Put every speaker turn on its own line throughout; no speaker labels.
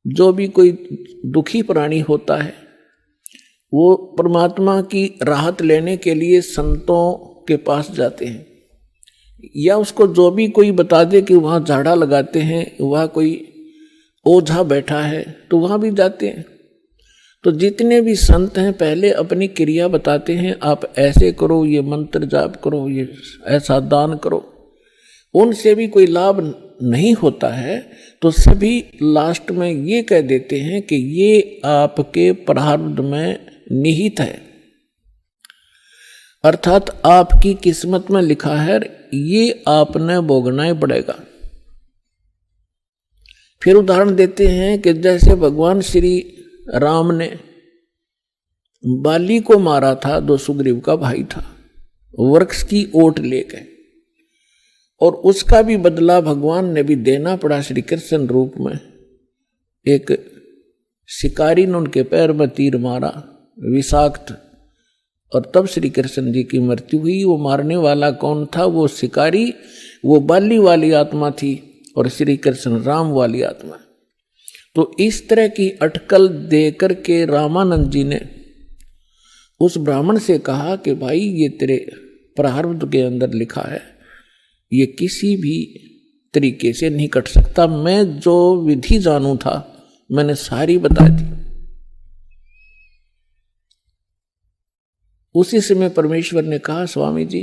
जो भी कोई दुखी प्राणी होता है वो परमात्मा की राहत लेने के लिए संतों के पास जाते हैं, या उसको जो भी कोई बता दे कि वहाँ झाड़ा लगाते हैं, वहाँ कोई ओझा बैठा है तो वहाँ भी जाते हैं। तो जितने भी संत हैं पहले अपनी क्रिया बताते हैं, आप ऐसे करो, ये मंत्र जाप करो, ये ऐसा दान करो। उनसे भी कोई लाभ नहीं होता है तो सभी लास्ट में ये कह देते हैं कि ये आपके प्रारब्ध में निहित है, अर्थात आपकी किस्मत में लिखा है, ये आपने भोगना ही पड़ेगा। फिर उदाहरण देते हैं कि जैसे भगवान श्री राम ने बाली को मारा था, जो सुग्रीव का भाई था, वृक्ष की ओट लेकर, और उसका भी बदला भगवान ने भी देना पड़ा श्री कृष्ण रूप में। एक शिकारी ने उनके पैर में तीर मारा विषाक्त, और तब श्री कृष्ण जी की मृत्यु हुई। वो मारने वाला कौन था? वो शिकारी, वो बाली वाली आत्मा थी और श्री कृष्ण राम वाली आत्मा। तो इस तरह की अटकल देकर के रामानंद जी ने उस ब्राह्मण से कहा कि भाई ये तेरे प्रारब्ध के अंदर लिखा है, ये किसी भी तरीके से नहीं कट सकता। मैं जो विधि जानू था मैंने सारी बता दी। उसी समय परमेश्वर ने कहा, स्वामी जी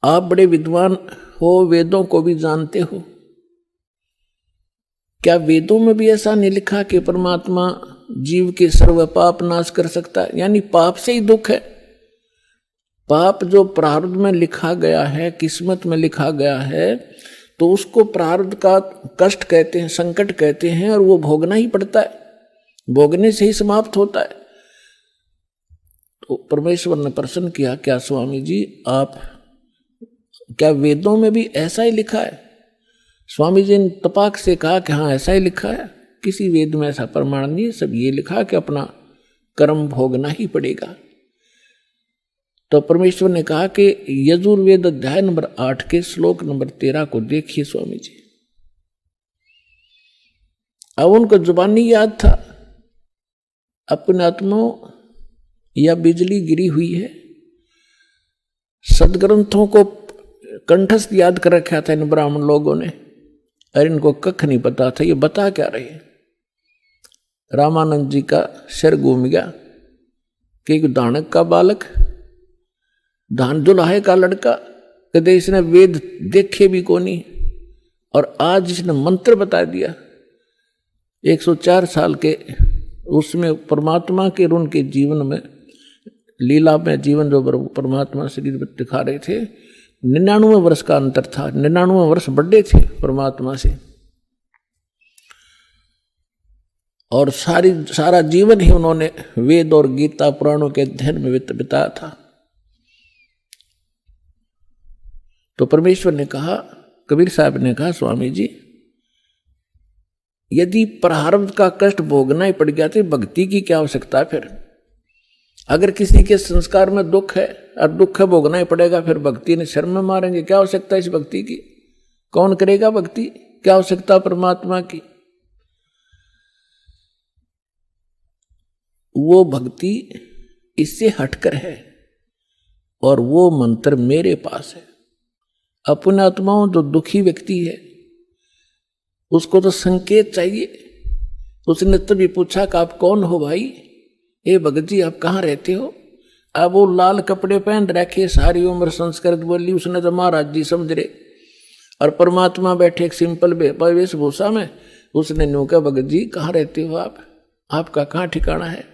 आप बड़े विद्वान हो, वेदों को भी जानते हो, क्या वेदों में भी ऐसा नहीं लिखा कि परमात्मा जीव के सर्व पाप नाश कर सकता है? यानी पाप से ही दुख है। पाप जो प्रारब्ध में लिखा गया है, किस्मत में लिखा गया है, तो उसको प्रारब्ध का कष्ट कहते हैं, संकट कहते हैं, और वो भोगना ही पड़ता है, भोगने से ही समाप्त होता है। तो परमेश्वर ने प्रश्न किया, क्या स्वामी जी आप, क्या वेदों में भी ऐसा ही लिखा है? स्वामी जी ने तपाक से कहा कि हाँ ऐसा ही लिखा है, किसी वेद में ऐसा प्रमाण नहीं है, सब ये लिखा कि अपना कर्म भोगना ही पड़ेगा। तो परमेश्वर ने कहा कि यजुर्वेद अध्याय नंबर 8 के श्लोक नंबर 13 को देखिए स्वामी जी। अब उनको जुबानी याद था, अपने आत्मा या बिजली गिरी हुई है, सदग्रंथों को कंठस्थ याद कर रखा था इन ब्राह्मण लोगों ने, और इनको कख नहीं पता था ये बता क्या रहे। रामानंद जी का सिर घूम गया कि एक दानक का बालक, धान दुलाहे का लड़का, कदे इसने वेद देखे भी को नहीं, और आज इसने मंत्र बता दिया। 104 साल के उसमें परमात्मा के उनके जीवन में, लीला में जीवन जो परमात्मा शरीर में दिखा रहे थे, 99 वर्ष का अंतर था, 99 वर्ष बड़े थे परमात्मा से, और सारा जीवन ही उन्होंने वेद और गीता पुराणों के अध्ययन में बिताया था। तो परमेश्वर ने कहा, कबीर साहब ने कहा, स्वामी जी यदि प्रारब्ध का कष्ट भोगना ही पड़ गया तो भक्ति की क्या आवश्यकता है? फिर अगर किसी के संस्कार में दुख है और दुख है भोगना ही पड़ेगा, फिर भक्ति ने शर्म में मारेंगे, क्या आवश्यकता है इस भक्ति की? कौन करेगा भक्ति? क्या आवश्यकता परमात्मा की? वो भक्ति इससे हटकर है, और वो मंत्र मेरे पास है। अपने आत्माओं जो दुखी व्यक्ति है उसको तो संकेत चाहिए। उसने तभी पूछा कि आप कौन हो भाई? ए भगत जी आप कहाँ रहते हो? अब वो लाल कपड़े पहन रखे, सारी उम्र संस्कृत बोली, उसने तो महाराज जी समझ रहे, और परमात्मा बैठे एक सिंपल वेशभूषा में। उसने न्यू कहा, भगत जी कहाँ रहते हो आप, आपका कहाँ ठिकाना है?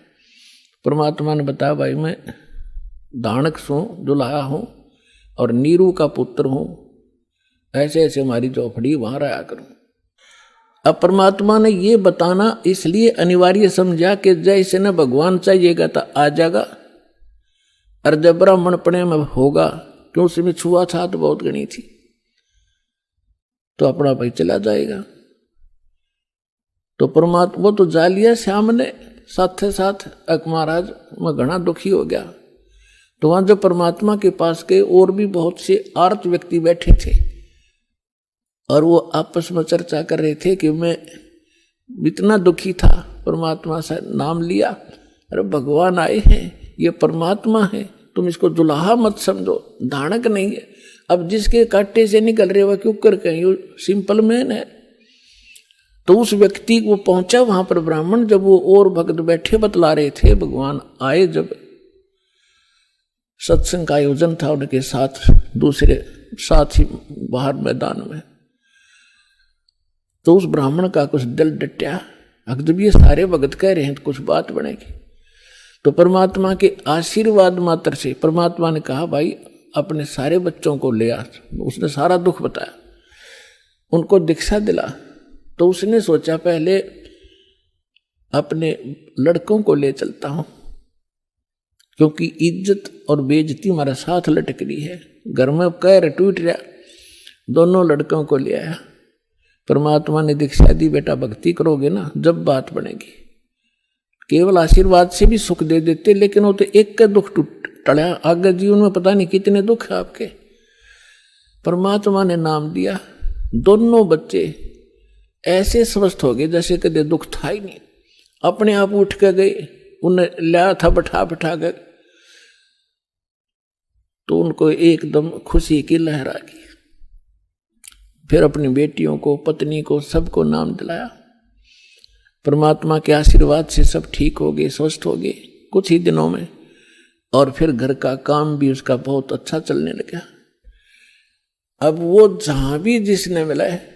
परमात्मा ने बताया, भाई मैं दानक हूँ, दुल्हा हूँ, और नीरू का पुत्र हूँ, ऐसे ऐसे हमारी झोपड़ी वहाँ रहा करूँ। अब परमात्मा ने ये बताना इसलिए अनिवार्य समझा कि जैसे न भगवान चाहिएगा तो आ जाएगा, और जब ब्राह्मण पणे में होगा, क्यों उसमें छुआ छात तो बहुत गणी थी, तो अपना भाई चला जाएगा। तो परमात्मा वो तो जा लिया श्याम ने, साथ साथ अक महाराज मैं घना दुखी हो गया। तो वहां जब परमात्मा के पास गए, और भी बहुत से आर्त व्यक्ति बैठे थे, और वो आपस में चर्चा कर रहे थे कि मैं इतना दुखी था, परमात्मा से नाम लिया, अरे भगवान आए हैं, ये परमात्मा है, तुम इसको दुल्हा मत समझो, दानक नहीं है। अब जिसके कांटे से निकल रहे वह क्यों कर कहीं सिंपल मैन है। तो उस व्यक्ति को पहुंचा वहां पर ब्राह्मण, जब वो और भक्त बैठे बतला रहे थे, भगवान आए, जब सत्संग का आयोजन था उनके साथ, दूसरे साथ ही बाहर मैदान में, तो उस ब्राह्मण का कुछ दिल डटया, जब ये सारे भगत कह रहे हैं तो कुछ बात बनेगी। तो परमात्मा के आशीर्वाद मात्र से परमात्मा ने कहा, भाई अपने सारे बच्चों को ले आ। उसने सारा दुख बताया, उनको दीक्षा दिला। तो उसने सोचा पहले अपने लड़कों को ले चलता हूं, क्योंकि इज्जत और बेइज्जती हमारा साथ लटक रही है। घर में कह टूट रहा, दोनों लड़कों को ले आया। परमात्मा ने दीक्षा दी, बेटा भक्ति करोगे ना जब बात बनेगी। केवल आशीर्वाद से भी सुख दे देते, लेकिन वो तो एक का दुख टला, आगे जीवन में पता नहीं कितने दुख है आपके। परमात्मा ने नाम दिया, दोनों बच्चे ऐसे स्वस्थ हो गए जैसे कदे दुख था ही नहीं। अपने आप उठ के गए, उन्हें लाया था बैठा बैठा कर, तो उनको एकदम खुशी की लहर आ गई। फिर अपनी बेटियों को, पत्नी को, सबको नाम दिलाया। परमात्मा के आशीर्वाद से सब ठीक हो गए, स्वस्थ हो गए कुछ ही दिनों में। और फिर घर का काम भी उसका बहुत अच्छा चलने लगा। अब वो जहां भी जिसने मिला है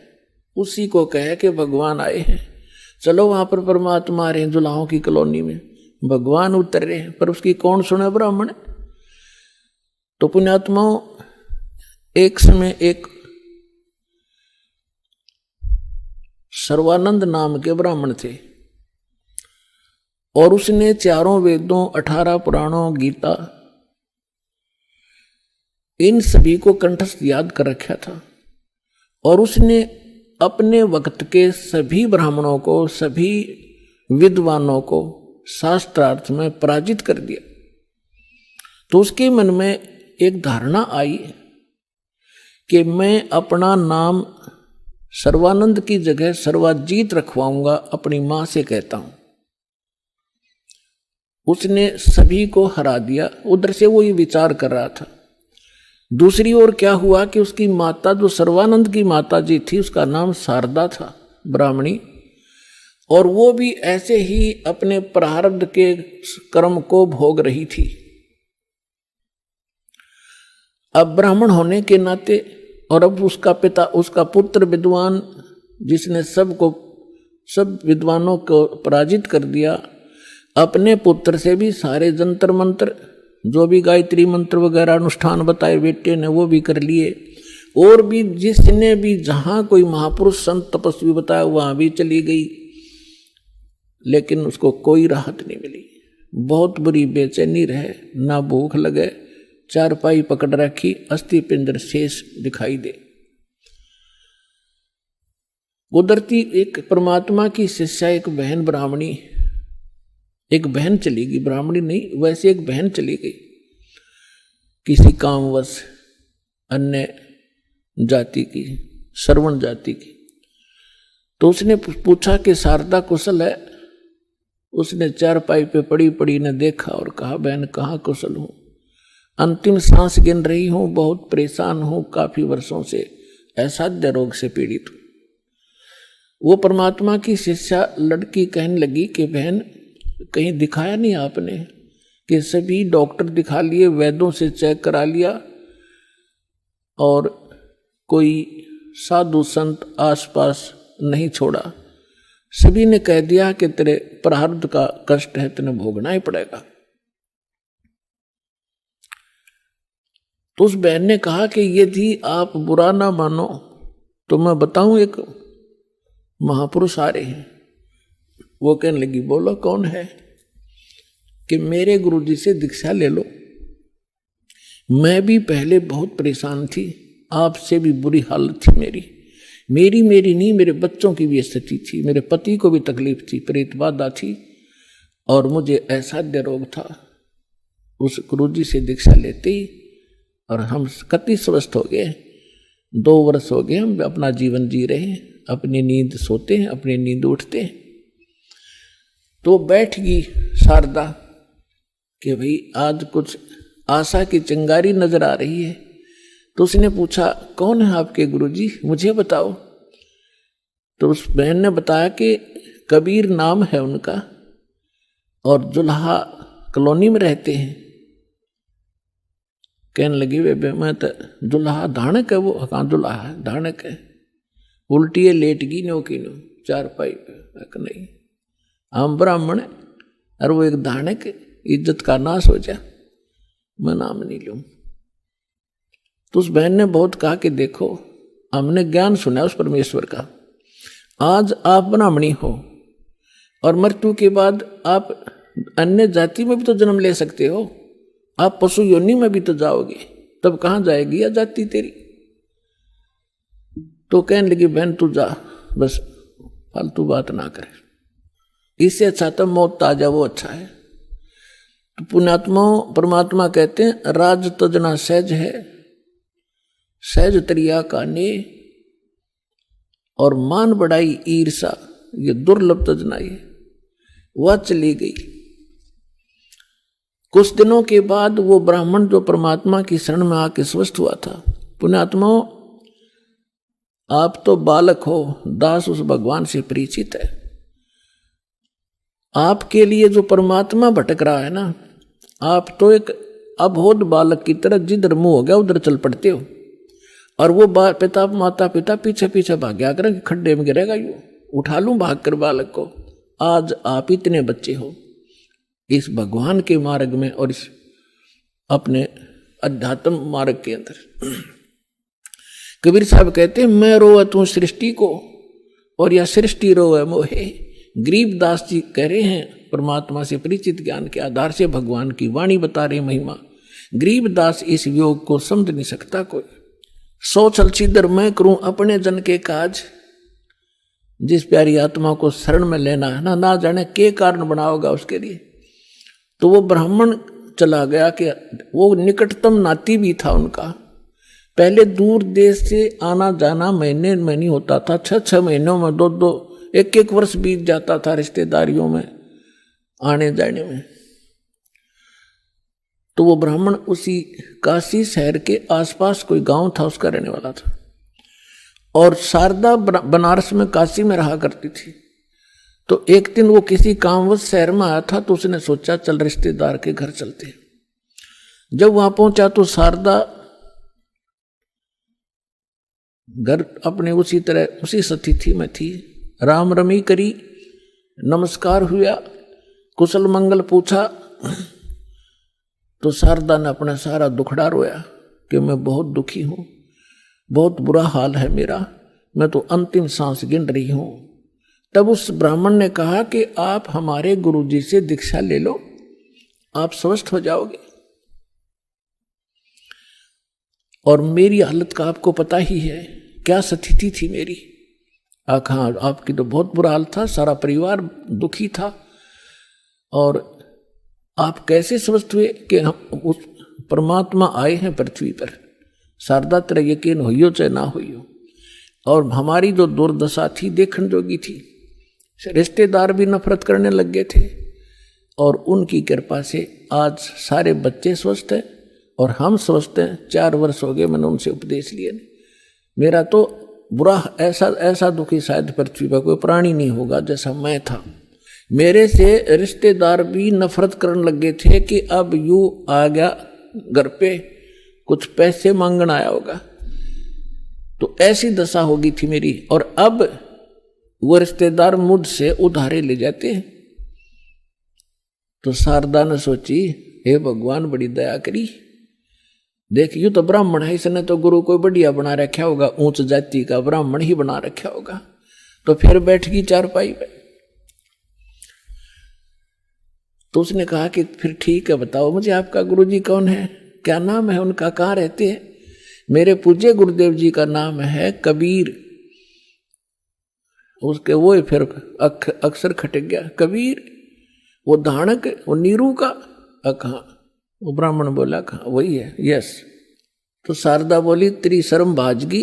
उसी को कहे कि भगवान आए हैं, चलो वहां पर परमात्मा आ रहे हैं, दुल्हाओं की कॉलोनी में भगवान उतर रहे हैं। पर उसकी कौन सुने ब्राह्मण। तो पुण्यात्माओं, एक समय एक सर्वानंद नाम के ब्राह्मण थे, और उसने चारों वेदों, 18 पुराणों, गीता, इन सभी को कंठस्थ याद कर रखा था। और उसने अपने वक्त के सभी ब्राह्मणों को, सभी विद्वानों को शास्त्रार्थ में पराजित कर दिया। तो उसके मन में एक धारणा आई कि मैं अपना नाम सर्वानंद की जगह सर्वाजीत रखवाऊंगा, अपनी मां से कहता हूं। उसने सभी को हरा दिया। उधर से वो ये विचार कर रहा था। दूसरी ओर क्या हुआ कि उसकी माता, जो सर्वानंद की माता जी थी, उसका नाम शारदा था, ब्राह्मणी, और वो भी ऐसे ही अपने प्रारब्ध के कर्म को भोग रही थी। अब ब्राह्मण होने के नाते, और अब उसका पिता, उसका पुत्र विद्वान, जिसने सब विद्वानों को पराजित कर दिया, अपने पुत्र से भी सारे जंतर मंत्र, जो भी गायत्री मंत्र वगैरह अनुष्ठान बताए बेटे ने, वो भी कर लिए। और भी जिसने भी जहां कोई महापुरुष संत तपस्वी बताया वहां भी चली गई, लेकिन उसको कोई राहत नहीं मिली। बहुत बुरी बेचैनी रहे, ना भूख लगे, चारपाई पकड़ रखी, अस्थि पिंजर शेष दिखाई दे। उधरती एक परमात्मा की शिष्या, एक बहन ब्राह्मणी, एक बहन चली गई, ब्राह्मणी नहीं, वैसे एक बहन चली गई किसी कामवश, अन्य जाति की, श्रवण जाति की। तो उसने पूछा कि शारदा कुशल है। उसने चारपाई पे पड़ी पड़ी ने देखा और कहा, बहन कहाँ कुशल हूं, अंतिम सांस गिन रही हूं, बहुत परेशान हूं, काफी वर्षों से असाध्य रोग से पीड़ित हूं। वो परमात्मा की शिष्या लड़की कहने लगी कि बहन कहीं दिखाया नहीं आपने, कि सभी डॉक्टर दिखा लिए, वैद्यों से चेक करा लिया, और कोई साधु संत आसपास नहीं छोड़ा, सभी ने कह दिया कि तेरे प्रारब्ध का कष्ट है, तेने भोगना ही पड़ेगा। तो उस बहन ने कहा कि यदि आप बुरा ना मानो तो मैं बताऊं, एक महापुरुष आ रहे हैं। वो कहने लगी, बोलो कौन है। कि मेरे गुरुजी से दीक्षा ले लो, मैं भी पहले बहुत परेशान थी, आपसे भी बुरी हालत थी मेरी नहीं, मेरे बच्चों की भी स्थिति थी, मेरे पति को भी तकलीफ थी, प्रेत बाधा थी, और मुझे असाध्य रोग था। उस गुरुजी से दीक्षा लेते ही और हम कति स्वस्थ हो गए। 2 वर्ष हो गए हम अपना जीवन जी रहे हैं, अपनी नींद सोते हैं, अपनी नींद उठते हैं। तो बैठ गई शारदा कि भाई आज कुछ आशा की चिंगारी नजर आ रही है। तो उसने पूछा कौन है आपके गुरुजी, मुझे बताओ। तो उस बहन ने बताया कि कबीर नाम है उनका और जुल्हा कॉलोनी में रहते हैं। कहने लगी वे मैं तो जुल्हा धानक है, वो कहाँ जुल्हा है, धानक है, उल्टी है लेट गई नो की नो चारपाई पे। नहीं हम ब्राह्मण है और वो एक धानक, इज्जत का नाश हो जा, मैं नाम नहीं लूं। तो उस बहन ने बहुत कहा कि देखो हमने ज्ञान सुना उस परमेश्वर का, आज आप ब्राह्मणी हो और मृत्यु के बाद आप अन्य जाति में भी तो जन्म ले सकते हो, आप पशु योनि में भी तो जाओगे, तब कहां जाएगी या जाति तेरी। तो कहने लगी बहन तू जा, बस फालतू बात ना करे, इससे अच्छा तो मौत आ जा, वो अच्छा है। तो पुण्यात्मा परमात्मा कहते हैं राज तजना सहज है, सहज तरिया का ने, और मान बढ़ाई ईर्षा ये दुर्लभ तजना है। वह चली गई। कुछ दिनों के बाद वो ब्राह्मण जो परमात्मा की शरण में आके स्वस्थ हुआ था, पुण्यात्मा आप तो बालक हो, दास उस भगवान से परिचित है, आपके लिए जो परमात्मा भटक रहा है ना, आप तो एक अबोध बालक की तरह जिधर मुंह हो गया उधर चल पड़ते हो, और वो पिता माता पिता पीछे पीछे भाग्या करें, खड्डे में गिरेगा यू, उठा लूं भाग कर बालक को। आज आप इतने बच्चे हो इस भगवान के मार्ग में और इस अपने अध्यात्म मार्ग के अंदर। कबीर साहब कहते हैं मैं रोवे तू सृष्टि को और यह सृष्टि रोवे मोहे। गरीबदास जी कह रहे हैं परमात्मा से परिचित ज्ञान के आधार से भगवान की वाणी बता रहे महिमा। गरीबदास इस योग को समझ नहीं सकता कोई। सो चल छिदर मैं करूं अपने जन के काज, जिस प्यारी आत्मा को शरण में लेना है ना जाने के कारण बना होगा उसके लिए। तो वो ब्राह्मण चला गया कि वो निकटतम नाती भी था उनका। पहले दूर देश से आना जाना महीने में नहीं होता था, 6 महीनों में 2 1 वर्ष बीत जाता था रिश्तेदारियों में आने जाने में। तो वो ब्राह्मण उसी काशी शहर के आसपास कोई गांव था उसका रहने वाला था, और शारदा बनारस में काशी में रहा करती थी। तो एक दिन वो किसी कामवश शहर में आया था, तो उसने सोचा चल रिश्तेदार के घर चलते। जब वहां पहुंचा तो शारदा घर अपने उसी तरह उसी स्थिति में थी। राम रमी करी, नमस्कार हुआ, कुशल मंगल पूछा। तो शारदा ने अपना सारा दुखड़ा रोया कि मैं बहुत दुखी हूं, बहुत बुरा हाल है मेरा, मैं तो अंतिम सांस गिन रही हूं। तब उस ब्राह्मण ने कहा कि आप हमारे गुरुजी से दीक्षा ले लो, आप स्वस्थ हो जाओगे। और मेरी हालत का आपको पता ही है, क्या स्थिति थी मेरी। हाँ, आपकी तो बहुत बुरा हाल था, सारा परिवार दुखी था, और आप कैसे स्वस्थ हुए कि हम उस परमात्मा आए हैं पृथ्वी पर। शारदा तेरा यकीन होइयो चाहे ना होइयो। और हमारी जो दुर्दशा थी देखने जोगी थी, रिश्तेदार भी नफरत करने लग गए थे, और उनकी कृपा से आज सारे बच्चे स्वस्थ हैं और हम स्वस्थ हैं। 4 वर्ष हो गए मैंने उनसे उपदेश लिए। मेरा तो बुरा ऐसा दुखी शायद पृथ्वी पर कोई प्राणी नहीं होगा जैसा मैं था। मेरे से रिश्तेदार भी नफरत करने लग गए थे कि अब यू आ गया घर पे, कुछ पैसे मांगने आया होगा। तो ऐसी दशा होगी थी मेरी, और अब वो रिश्तेदार मुझसे उधारे ले जाते हैं। तो शारदा ने सोची हे भगवान बड़ी दया करी, देख यू तो ब्राह्मण है, इसने तो गुरु कोई बढ़िया बना रखा होगा, ऊंच जाति का ब्राह्मण ही बना रखा होगा। तो फिर बैठ गई चारपाई पे। तो उसने कहा कि फिर ठीक है, बताओ मुझे आपका गुरुजी कौन है, क्या नाम है उनका, कहाँ रहते हैं। मेरे पूज्य गुरुदेव जी का नाम है कबीर। उसके वो फिर अक्सर खटक गया, कबीर वो धानक वो नीरू का। कहा वो ब्राह्मण बोला कहा वही है, यस। तो शारदा बोली तेरी शर्म भाजगी,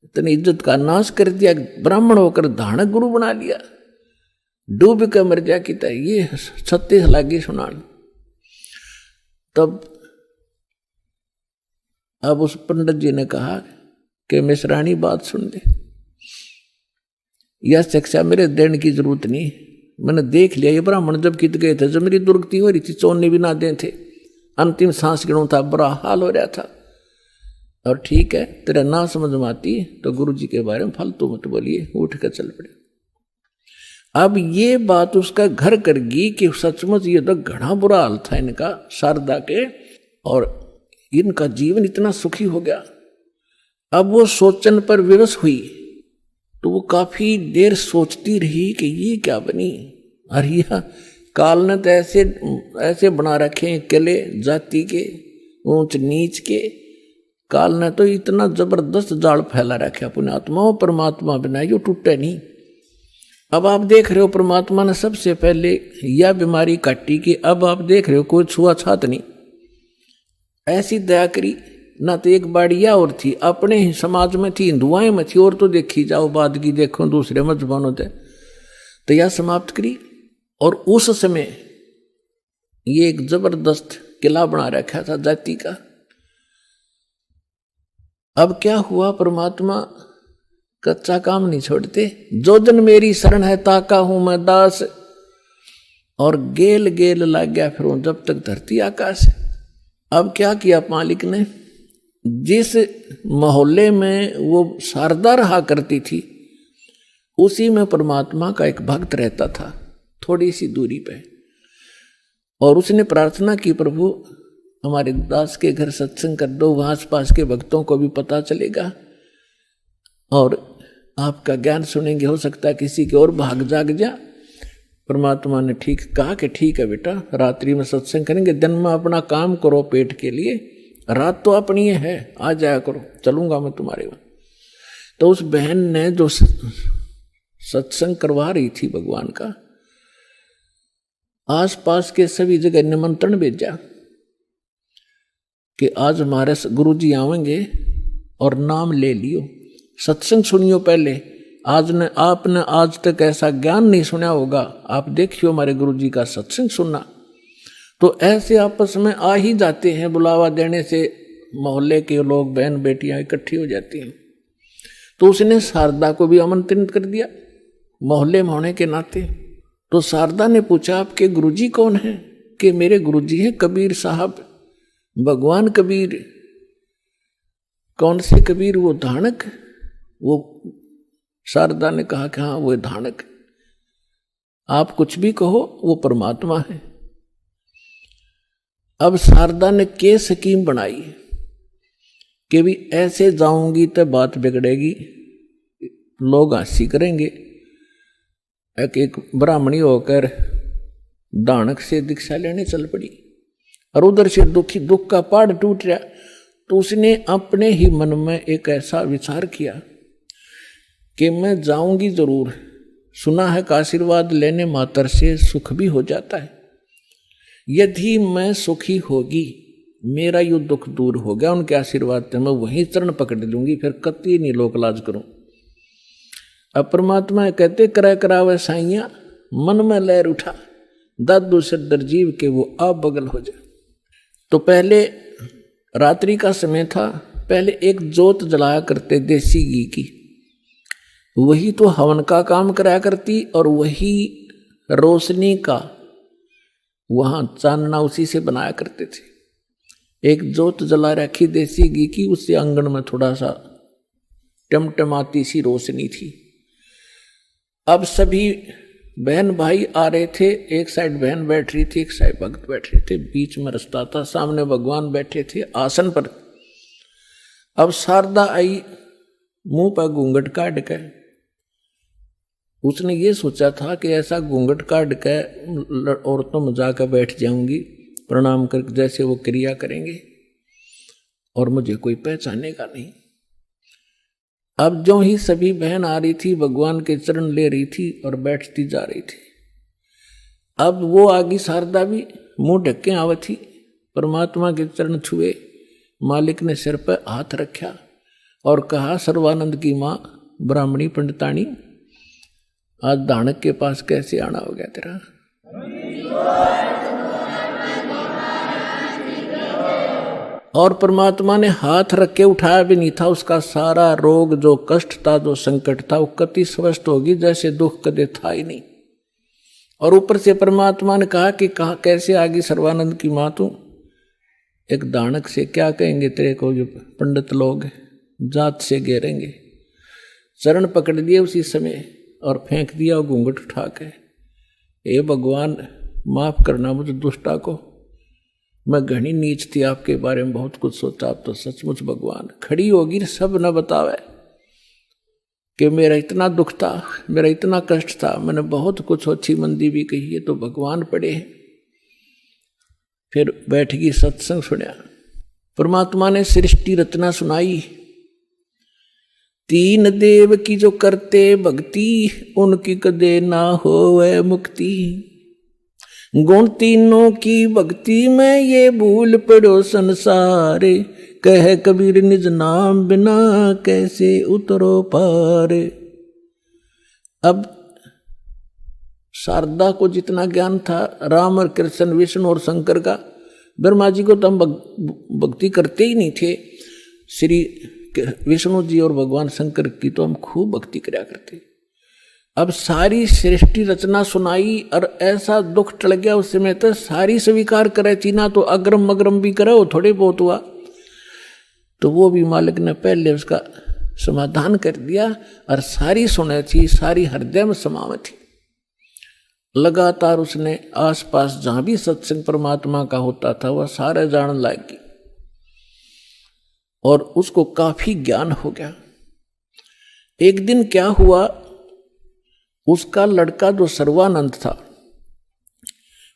इतनी इज्जत का नाश कर दिया, ब्राह्मण होकर धानक गुरु बना लिया, डूब के मर जा की तरह। ये 36 लागी सुनान। तब अब उस पंडित जी ने कहा कि मिश्राणी बात सुन ले, यह शिक्षा मेरे देने की जरूरत नहीं, मैंने देख लिया ये ब्राह्मण जब कित गए थे, जब मेरी दुर्गति हो रही थी, चोने भी ना दे थे, अंतिम सांस गिनों था, बुरा हाल हो रहा था। और ठीक है, तेरा ना समझ में आती तो गुरु जी के बारे में फालतू मत बोलिए, उठ कर चल पड़े। अब ये बात उसका घर कर गई कि सचमुच ये तो घना बुरा हाल था इनका, शारदा के, और इनका जीवन इतना सुखी हो गया। अब वो सोचन पर विवश हुई तो वो काफी देर सोचती रही कि ये क्या बनी। अरे यह काल ने तो ऐसे बना रखे हैं किले जाति के, ऊंच नीच के। काल ने तो इतना जबरदस्त जाल फैला रखा अपने आत्मा, परमात्मा बिना यो टूटे नहीं। अब आप देख रहे हो परमात्मा ने सबसे पहले यह बीमारी काटी कि अब आप देख रहे हो कोई छुआछात नहीं, ऐसी दया करी। ना तो एक बाड़िया और थी, अपने ही समाज में थी, हिंदुआएं में थी, और तो देखी जाओ बाद की देखो दूसरे मजहबों होते, तो यह समाप्त करी। और उस समय ये एक जबरदस्त किला बना रखा था जाति का। अब क्या हुआ, परमात्मा कच्चा काम नहीं छोड़ते। जो जन मेरी शरण है ताका हूं मैं दास, और गेल गेल लग गया फिर जब तक धरती आकाश। अब क्या किया मालिक ने, जिस मोहल्ले में वो शारदा रहा करती थी उसी में परमात्मा का एक भक्त रहता था, थोड़ी सी दूरी पे। और उसने प्रार्थना की, प्रभु हमारे दास के घर सत्संग कर दो, वहाँ आस पास के भक्तों को भी पता चलेगा और आपका ज्ञान सुनेंगे, हो सकता है किसी के और भाग जाग जा। परमात्मा ने ठीक कहा कि ठीक है बेटा, रात्रि में सत्संग करेंगे, दिन में अपना काम करो पेट के लिए, रात तो अपनी है, आ जाया करो, चलूंगा मैं तुम्हारे वहां। तो उस बहन ने जो सत्संग करवा रही थी भगवान का, आसपास के सभी जगह निमंत्रण भेजा कि आज हमारे गुरु जी आवेंगे और नाम ले लियो, सत्संग सुनियो पहले। आपने आज तक ऐसा ज्ञान नहीं सुना होगा, आप देखियो हमारे गुरु जी का सत्संग सुनना। तो ऐसे आपस में आ ही जाते हैं, बुलावा देने से मोहल्ले के लोग, बहन बेटियां इकट्ठी हो जाती हैं। तो उसने शारदा को भी आमंत्रित कर दिया मोहल्ले में होने के नाते। तो शारदा ने पूछा आपके गुरुजी कौन है? कि मेरे गुरुजी हैं कबीर साहब, भगवान कबीर। कौन से कबीर? वो धानक। वो शारदा ने कहा कि हाँ वो धानक, आप कुछ भी कहो वो परमात्मा है। अब शारदा ने के स्कीम बनाई कि भी ऐसे जाऊंगी तो बात बिगड़ेगी, लोग हंसी करेंगे। एक ब्राह्मणी होकर दानक से दीक्षा लेने चल पड़ी और उधर से दुख का पहाड़ टूट रहा। तो उसने अपने ही मन में एक ऐसा विचार किया कि मैं जाऊंगी जरूर, सुना है कि आशीर्वाद लेने मात्र से सुख भी हो जाता है। यदि मैं सुखी होगी, मेरा यो दुख दूर हो गया उनके आशीर्वाद से, मैं वहीं चरण पकड़ लूंगी, फिर कतई नहीं लोक लाज करूं। अब परमात्मा कहते करा करावे साइया, मन में लहर उठा, दादू सदर जीव के वो आप बगल हो जाए। तो पहले रात्रि का समय था, पहले एक जोत जलाया करते देसी घी की, वही तो हवन का काम कराया करती, और वही रोशनी का वहां चांदना उसी से बनाया करते थे। एक जोत जला रखी देसी घी की, उससे आंगन में थोड़ा सा टमटमाती सी रोशनी थी। अब सभी बहन भाई आ रहे थे, एक साइड बहन बैठ रही थी, एक साइड भक्त बैठ रहे थे, बीच में रास्ता था, सामने भगवान बैठे थे आसन पर। अब शारदा आई, मुंह पर घूंघट काट के, उसने ये सोचा था कि ऐसा घूंघट काट के औरतों में जाकर बैठ जाऊंगी, प्रणाम करके जैसे वो क्रिया करेंगे और मुझे कोई पहचानेगा नहीं। अब जो ही सभी बहन आ रही थी, भगवान के चरण ले रही थी और बैठती जा रही थी। अब वो आगी शारदा भी मुंह ढक्के आवत थी, परमात्मा के चरण छुए, मालिक ने सिर पर हाथ रखा और कहा, सर्वानंद की माँ ब्राह्मणी पंडितानी, आज दानक के पास कैसे आना हो गया तेरा? और परमात्मा ने हाथ रख के उठाया भी नहीं था। उसका सारा रोग, जो कष्ट था, जो संकट था, वो कति स्वस्थ होगी जैसे दुख कदे था ही नहीं। और ऊपर से परमात्मा ने कहा कि कैसे आगे सर्वानंद की माँ तू? एक दानक से क्या कहेंगे तेरे को? जो पंडित लोग जात से घेरेंगे। चरण पकड़ लिए उसी समय और फेंक दिया घूंघट उठा के। हे भगवान, माफ करना मुझे दुष्टा को, मैं घनी नीच थी, आपके बारे में बहुत कुछ सोचा। आप तो सचमुच भगवान खड़ी होगी सब न बतावे कि मेरा इतना दुख था, मेरा इतना कष्ट था, मैंने बहुत कुछ अच्छी मंदी भी कही है, तो भगवान पड़े हैं। फिर बैठ गई, सत्संग सुना। परमात्मा ने सृष्टि रचना सुनाई। तीन देव की जो करते भक्ति, उनकी कदे ना होवे मुक्ति। गुण तीनों की भक्ति में ये भूल पड़ो संसारे, कह कबीर निज नाम बिना कैसे उतरो पार। अब शारदा को जितना ज्ञान था, राम और कृष्ण, विष्णु और शंकर का, ब्रह्मा जी को तो हम भक्ति करते ही नहीं थे। श्री विष्णु जी और भगवान शंकर की तो हम खूब भक्ति कराया करते। अब सारी सृष्टि रचना सुनाई और ऐसा दुख टल गया उस समय, तो सारी स्वीकार करे, चीना तो अग्रम मग्रम भी करे, वो थोड़े बहुत हुआ। तो वो भी मालिक ने पहले उसका समाधान कर दिया और सारी सुने थी, सारी हृदय में समावे थी। लगातार उसने आसपास जहां भी सत्संग परमात्मा का होता था वह सारे जान लागी और उसको काफी ज्ञान हो गया। एक दिन क्या हुआ, उसका लड़का जो सर्वानंद था,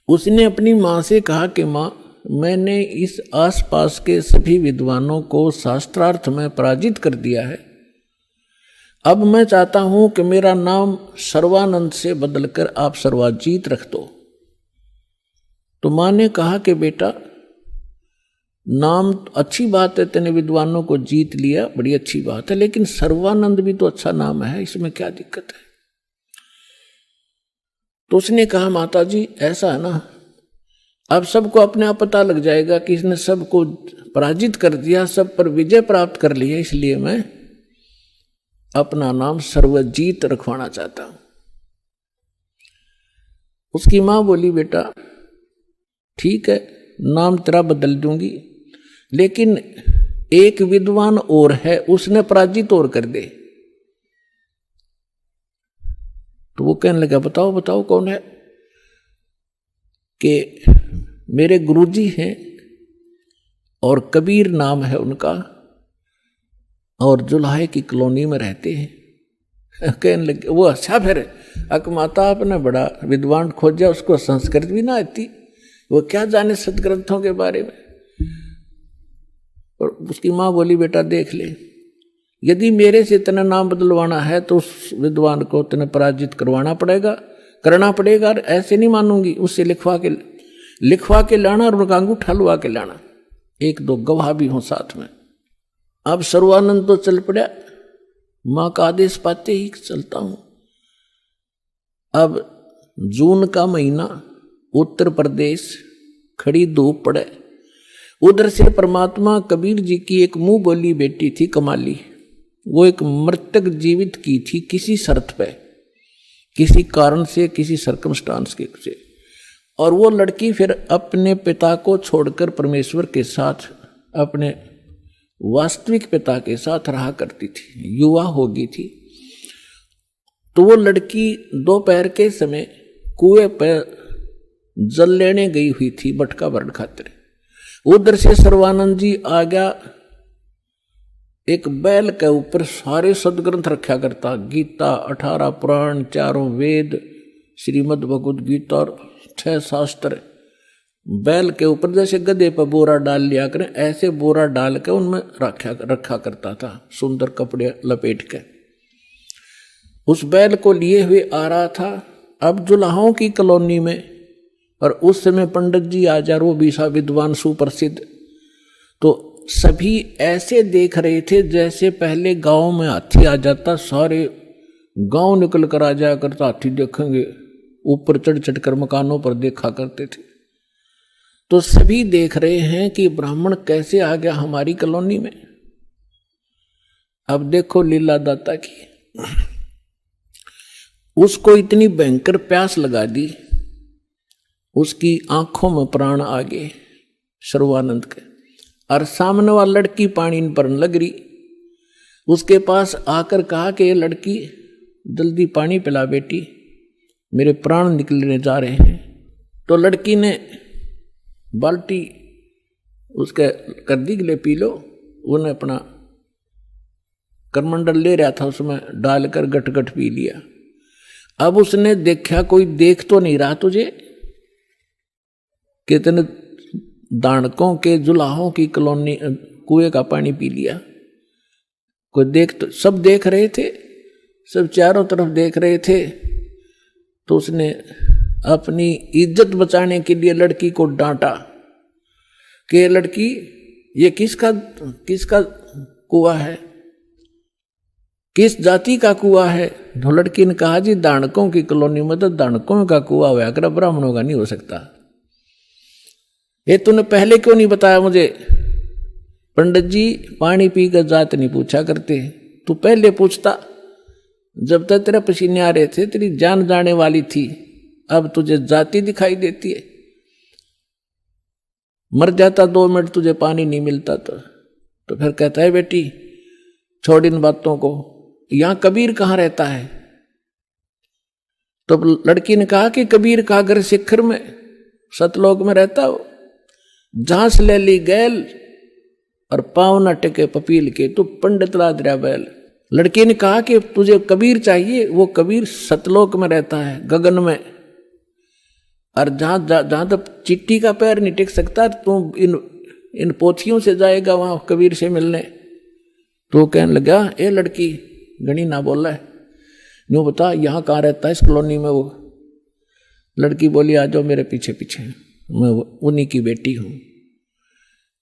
उसने अपनी माँ से कहा कि माँ, मैंने इस आसपास के सभी विद्वानों को शास्त्रार्थ में पराजित कर दिया है। अब मैं चाहता हूं कि मेरा नाम सर्वानंद से बदलकर आप सर्वाजीत रख दो। तो माँ ने कहा कि बेटा, नाम अच्छी बात है, तेने विद्वानों को जीत लिया, बड़ी अच्छी बात है, लेकिन सर्वानंद भी तो अच्छा नाम है, इसमें क्या दिक्कत है? तो उसने कहा, माता जी ऐसा है ना, अब सबको अपने आप पता लग जाएगा कि इसने सबको पराजित कर दिया, सब पर विजय प्राप्त कर लिया, इसलिए मैं अपना नाम सर्वजीत रखवाना चाहता हूं। उसकी मां बोली, बेटा ठीक है, नाम तेरा बदल दूंगी, लेकिन एक विद्वान और है, उसने पराजित और कर दे। तो वो कहने लगा, बताओ बताओ कौन है? कि मेरे गुरुजी हैं और कबीर नाम है उनका, और जुलाहे की कॉलोनी में रहते हैं। कहने लगे, वो अच्छा, फिर अकमाता आपने बड़ा विद्वान खोजा, उसको संस्कृत भी ना आती, वो क्या जाने सदग्रंथों के बारे में। और उसकी माँ बोली, बेटा देख ले, यदि मेरे से तेना नाम बदलवाना है तो उस विद्वान को तेने पराजित करवाना पड़ेगा, करना पड़ेगा, और ऐसे नहीं मानूंगी, उससे लिखवा के लाना और उनका अंगूठा लुआ के लाना, एक दो गवाह भी हों साथ में। अब सर्वानंद तो चल पड़ा, माँ का आदेश पाते ही चलता हूं। अब जून का महीना, उत्तर प्रदेश, खड़ी धूप पड़े, उधर से परमात्मा कबीर जी की एक मुंह बोली बेटी थी कमाली, वो एक मृतक जीवित की थी किसी शर्त पे, किसी कारण से, किसी सर्कमस्टांस के से। और वो लड़की फिर अपने पिता को छोड़कर परमेश्वर के साथ, अपने वास्तविक पिता के साथ रहा करती थी, युवा हो गई थी। तो वो लड़की दोपहर के समय कुएं पर जल लेने गई हुई थी, बटका भरण खातिर। उधर से सर्वानंद जी आ गया, एक बैल के ऊपर सारे सदग्रंथ रखा करता, गीता, 18 पुराण, 4 वेद, श्रीमद् भगवद गीता और 6 शास्त्र। बैल के ऊपर जैसे गधे पर बोरा डाल लिया करें, ऐसे बोरा डाल के उनमें रखा करता था, सुंदर कपड़े लपेट के। उस बैल को लिए हुए आ रहा था। अब जुलाहों की कॉलोनी में, और उस समय पंडित जी आचार्य, वो भी सा विद्वान सुप्रसिद्ध, तो सभी ऐसे देख रहे थे जैसे पहले गांव में हाथी आ जाता, सारे गांव निकल कर आ जाया करता, हाथी देखेंगे, ऊपर चढ़ चढ़ कर मकानों पर देखा करते थे। तो सभी देख रहे हैं कि ब्राह्मण कैसे आ गया हमारी कॉलोनी में। अब देखो लीला दाता की, उसको इतनी भयंकर प्यास लगा दी, उसकी आंखों में प्राण आ गए सर्वानंद के, और सामने वाली लड़की पानी पर लग रही, उसके पास आकर कहा कि ये लड़की जल्दी पानी पिला बेटी, मेरे प्राण निकलने जा रहे हैं। तो लड़की ने बाल्टी उसके कर दी, ले पी लो। उन्हें अपना करमंडल ले रहा था, उसमें डालकर गट गट पी लिया। अब उसने देखा कोई देख तो नहीं रहा तुझे, कितने दानकों के जुलाहों की कॉलोनी कुएं का पानी पी लिया। कोई देख तो, सब देख रहे थे, सब चारों तरफ देख रहे थे। तो उसने अपनी इज्जत बचाने के लिए लड़की को डांटा कि लड़की ये किसका कुआं है, किस जाति का कुआं है। तो लड़की ने कहा जी दानकों की कॉलोनी में तो दानकों का कुआं हुआ कर, ब्राह्मणों का नहीं हो सकता। ये तूने पहले क्यों नहीं बताया मुझे? पंडित जी पानी पी कर जात नहीं पूछा करते, तू पहले पूछता। जब तक तेरे पसीने आ रहे थे तेरी जान जाने वाली थी, अब तुझे जाति दिखाई देती है। मर जाता 2 मिनट तुझे पानी नहीं मिलता तो फिर कहता है बेटी छोड़ इन बातों को, यहां कबीर कहाँ रहता है? तो लड़की ने कहा कि कबीर का घर शिखर में सतलोक में रहता हो, जहां से ले ली गैल और पाँव न टेके पपील के, तू पंडित ला दिया बैल। लड़की ने कहा कि तुझे कबीर चाहिए, वो कबीर सतलोक में रहता है गगन में, और जहां तक चिट्ठी का पैर नहीं टेक सकता तू इन पोथियों से जाएगा वहां कबीर से मिलने। तो कहने लगा ए लड़की गणी ना बोला है, यूं बता यहाँ कहाँ रहता है इस कॉलोनी में वो। लड़की बोली आ जाओ मेरे पीछे पीछे, मैं उन्हीं की बेटी हूं।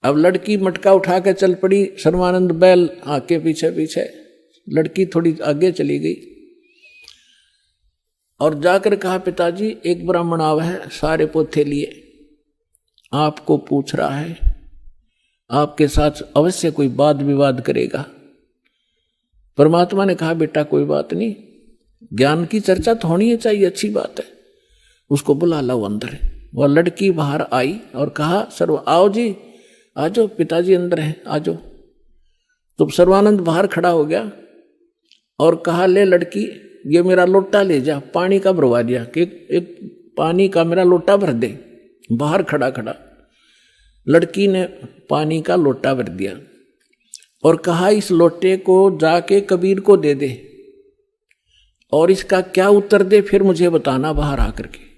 अब लड़की मटका उठा के चल पड़ी, सर्वानंद बैल आके पीछे पीछे। लड़की थोड़ी आगे चली गई और जाकर कहा पिताजी एक ब्राह्मण आवा है सारे पोथे लिए, आपको पूछ रहा है, आपके साथ अवश्य कोई वाद विवाद करेगा। परमात्मा ने कहा बेटा कोई बात नहीं, ज्ञान की चर्चा तो होनी चाहिए, अच्छी बात है, उसको बुला लो अंदर। वह लड़की बाहर आई और कहा सर्व आओ जी आ जाओ, पिताजी अंदर हैं आ जाओ। तो सर्वानंद बाहर खड़ा हो गया और कहा ले लड़की ये मेरा लोटा ले जा, पानी का भरवा दिया कि एक पानी का मेरा लोटा भर दे। बाहर खड़ा खड़ा लड़की ने पानी का लोटा भर दिया और कहा इस लोटे को जाके कबीर को दे दे और इसका क्या उत्तर दे फिर मुझे बताना बाहर आकर के।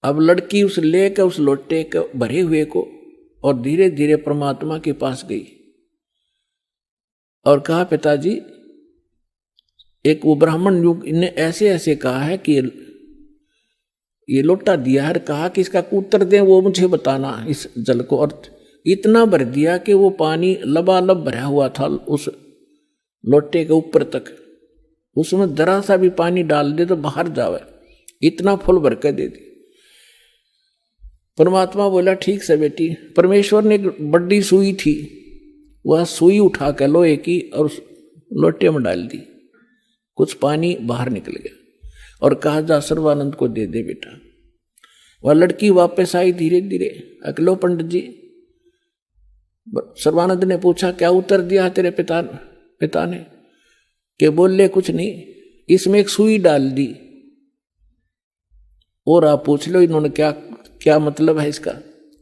अब लड़की उस लेकर उस लोटे के भरे हुए को और धीरे धीरे परमात्मा के पास गई और कहा पिताजी एक वो ब्राह्मण युग ने ऐसे ऐसे कहा है कि ये लोटा दिया है, कहा कि इसका उत्तर दें वो मुझे बताना इस जल को। और इतना भर दिया कि वो पानी लबालब भरा हुआ था उस लोटे के ऊपर तक, उसमें जरा सा भी पानी डाल दे तो बाहर जावे, इतना फुल भर के दे दी। परमात्मा बोला ठीक से बेटी। परमेश्वर ने एक बड़ी सुई थी, वह सुई उठा के लोहे की और उस लोटे में डाल दी, कुछ पानी बाहर निकल गया और कहा जा सर्वानंद को दे दे बेटा। वह लड़की वापस आई धीरे धीरे, अकलो पंडित जी। सर्वानंद ने पूछा क्या उत्तर दिया तेरे पिता ने? कि बोले कुछ नहीं, इसमें एक सुई डाल दी और आप पूछ लो इन्होंने क्या मतलब है इसका।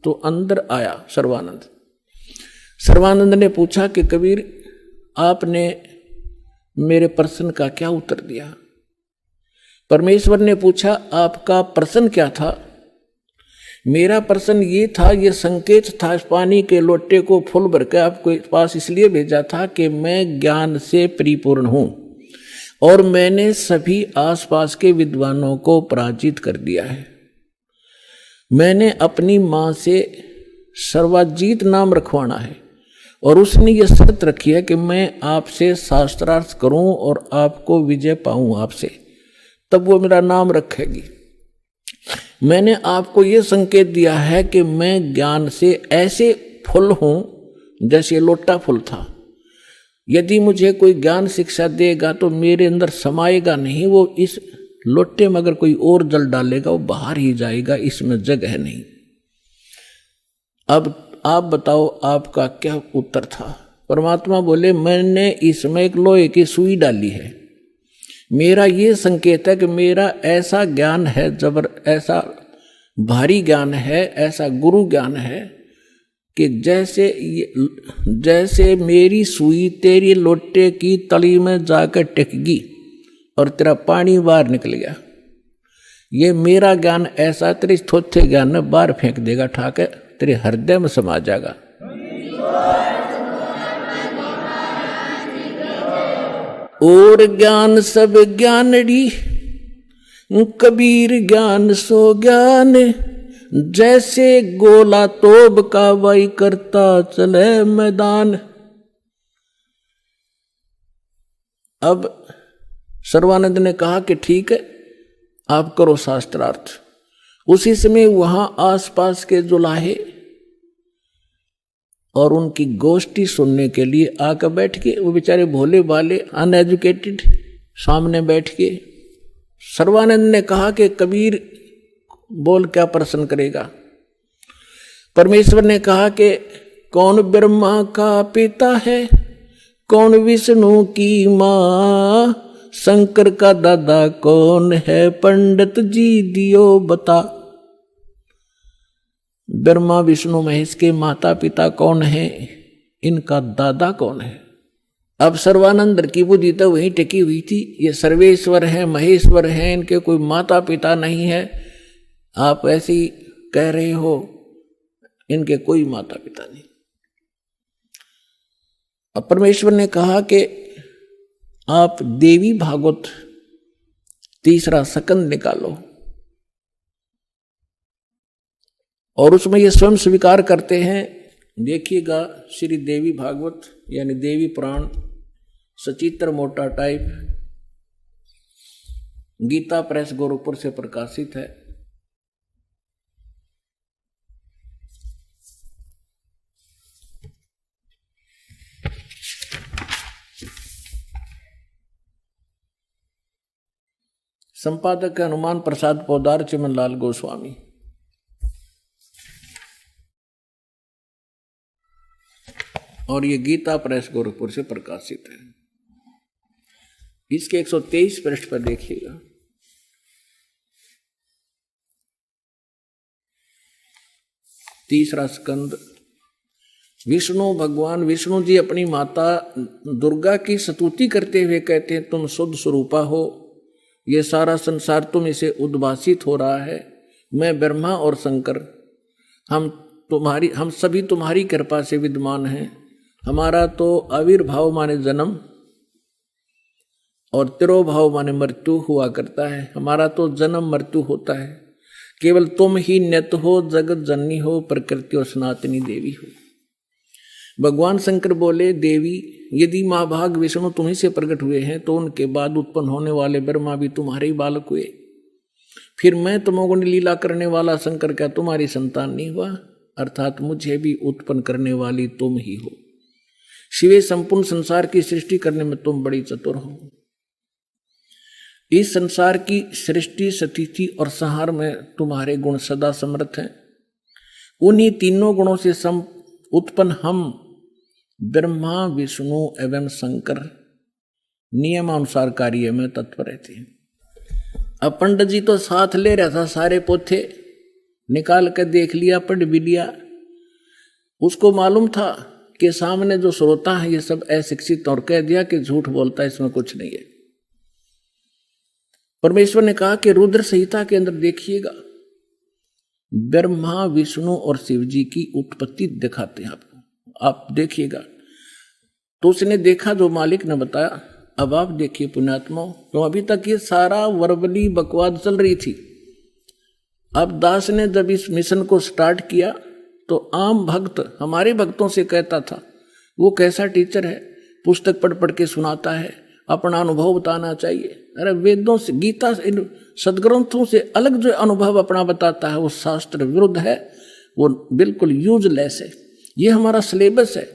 तो अंदर आया सर्वानंद। सर्वानंद ने पूछा कि कबीर आपने मेरे प्रश्न का क्या उत्तर दिया? परमेश्वर ने पूछा आपका प्रश्न क्या था? मेरा प्रश्न ये था, ये संकेत था, इस पानी के लोटे को फुल भर के आपके पास इसलिए भेजा था कि मैं ज्ञान से परिपूर्ण हूं और मैंने सभी आसपास के विद्वानों को पराजित कर दिया है। मैंने अपनी मां से सर्वाजीत नाम रखवाना है। और उसने ये शर्त रखी है कि मैं आपसे शास्त्रार्थ करूं और आपको विजय पाऊं आपसे, तब वो मेरा नाम रखेगी। मैंने आपको ये संकेत दिया है कि मैं ज्ञान से ऐसे फुल हूं जैसे लोटा फुल था। यदि मुझे कोई ज्ञान शिक्षा देगा तो मेरे अंदर समाएगा नहीं, वो इस लोटे में अगर कोई और जल डालेगा वो बाहर ही जाएगा, इसमें जगह नहीं। अब आप बताओ आपका क्या उत्तर था? परमात्मा बोले मैंने इसमें एक लोहे की सुई डाली है। मेरा ये संकेत है कि मेरा ऐसा ज्ञान है, ऐसा भारी ज्ञान है, ऐसा गुरु ज्ञान है कि जैसे मेरी सुई तेरी लोटे की तली में जाकर टिकेगी और तेरा पानी बाहर निकल गया। ये मेरा ज्ञान ऐसा तेरे थोथे ज्ञान में बाहर फेंक देगा, ठाके तेरे हृदय में समा जाएगा। और ज्ञान सब ज्ञानड़ी, कबीर ज्ञान सो ज्ञान, जैसे गोला तोब का वाई करता चले मैदान। अब सर्वानंद ने कहा कि ठीक है आप करो शास्त्रार्थ। उसी समय वहां आसपास के जुलाहे और उनकी गोष्ठी सुनने के लिए आकर बैठ के, वो बेचारे भोले भाले अनएजुकेटेड सामने बैठ के सर्वानंद ने कहा कि कबीर बोल क्या प्रश्न करेगा। परमेश्वर ने कहा कि कौन ब्रह्मा का पिता है, कौन विष्णु की माँ, शंकर का दादा कौन है, पंडित जी दियो बता। ब्रह्मा विष्णु महेश के माता पिता कौन है, इनका दादा कौन है? अब सर्वानंद की बुद्धि तो वहीं टिकी हुई थी, ये सर्वेश्वर है, महेश्वर है, इनके कोई माता पिता नहीं है। आप ऐसे ही कह रहे हो, इनके कोई माता पिता नहीं। अब परमेश्वर ने कहा कि आप देवी भागवत तीसरा स्कंद निकालो और उसमें ये स्वयं स्वीकार करते हैं। देखिएगा श्री देवी भागवत यानी देवी पुराण, सचित्र मोटा टाइप, गीता प्रेस गोरखपुर से प्रकाशित है। संपादक है हनुमान प्रसाद पोदार, चिमनलाल गोस्वामी। और ये गीता प्रेस गोरखपुर से प्रकाशित है। इसके 123 पृष्ठ पर देखिएगा। तीसरा स्कंद। विष्णु भगवान विष्णु जी अपनी माता दुर्गा की स्तुति करते हुए कहते हैं, तुम शुद्ध स्वरूपा हो, ये सारा संसार तुम इसे उद्भासित हो रहा है। मैं ब्रह्मा और शंकर हम सभी तुम्हारी कृपा से विद्यमान हैं। हमारा तो आविर्भाव माने जन्म और तिरोभाव माने मृत्यु हुआ करता है। हमारा तो जन्म मृत्यु होता है। केवल तुम ही नित हो, जगत जननी हो, प्रकृति और सनातनी देवी हो। भगवान शंकर बोले, देवी यदि महाभाग विष्णु तुम्ही से प्रकट हुए हैं तो उनके बाद उत्पन्न होने वाले ब्रह्मा भी तुम्हारे ही बालक हुए। फिर मैं तमोगुण लीला करने वाला शंकर क्या तुम्हारी संतान नहीं हुआ? अर्थात मुझे भी उत्पन्न करने वाली तुम ही हो। शिवे संपूर्ण संसार की सृष्टि करने में तुम बड़ी चतुर हो। इस संसार की सृष्टि, स्थिति और संहार में तुम्हारे गुण सदा समर्थ हैं। उन्हीं तीनों गुणों से उत्पन्न हम ब्रह्मा विष्णु एवं शंकर नियमानुसार कार्य में तत्पर रहते हैं। अब पंडित जी तो साथ ले रहा था, सारे पोथे निकाल कर देख लिया, पढ़ भी लिया। उसको मालूम था कि सामने जो श्रोता है ये सब अशिक्षित, और कह दिया कि झूठ बोलता है, इसमें कुछ नहीं है। परमेश्वर ने कहा कि रुद्र संहिता के अंदर देखिएगा, ब्रह्मा विष्णु और शिव जी की उत्पत्ति दिखाते हैं आपको, आप देखिएगा। तो उसने देखा जो मालिक ने बताया। अब आप देखिए पुण्यात्मा, तो अभी तक ये सारा वर्बली बकवाद चल रही थी। अब दास ने जब इस मिशन को स्टार्ट किया तो आम भक्त हमारे भक्तों से कहता था, वो कैसा टीचर है, पुस्तक पढ़ पढ़ के सुनाता है, अपना अनुभव बताना चाहिए। अरे वेदों से, गीता से, इन सदग्रंथों से अलग जो अनुभव अपना बताता है वो शास्त्र विरुद्ध है, वो बिल्कुल यूजलेस है। ये हमारा सिलेबस है।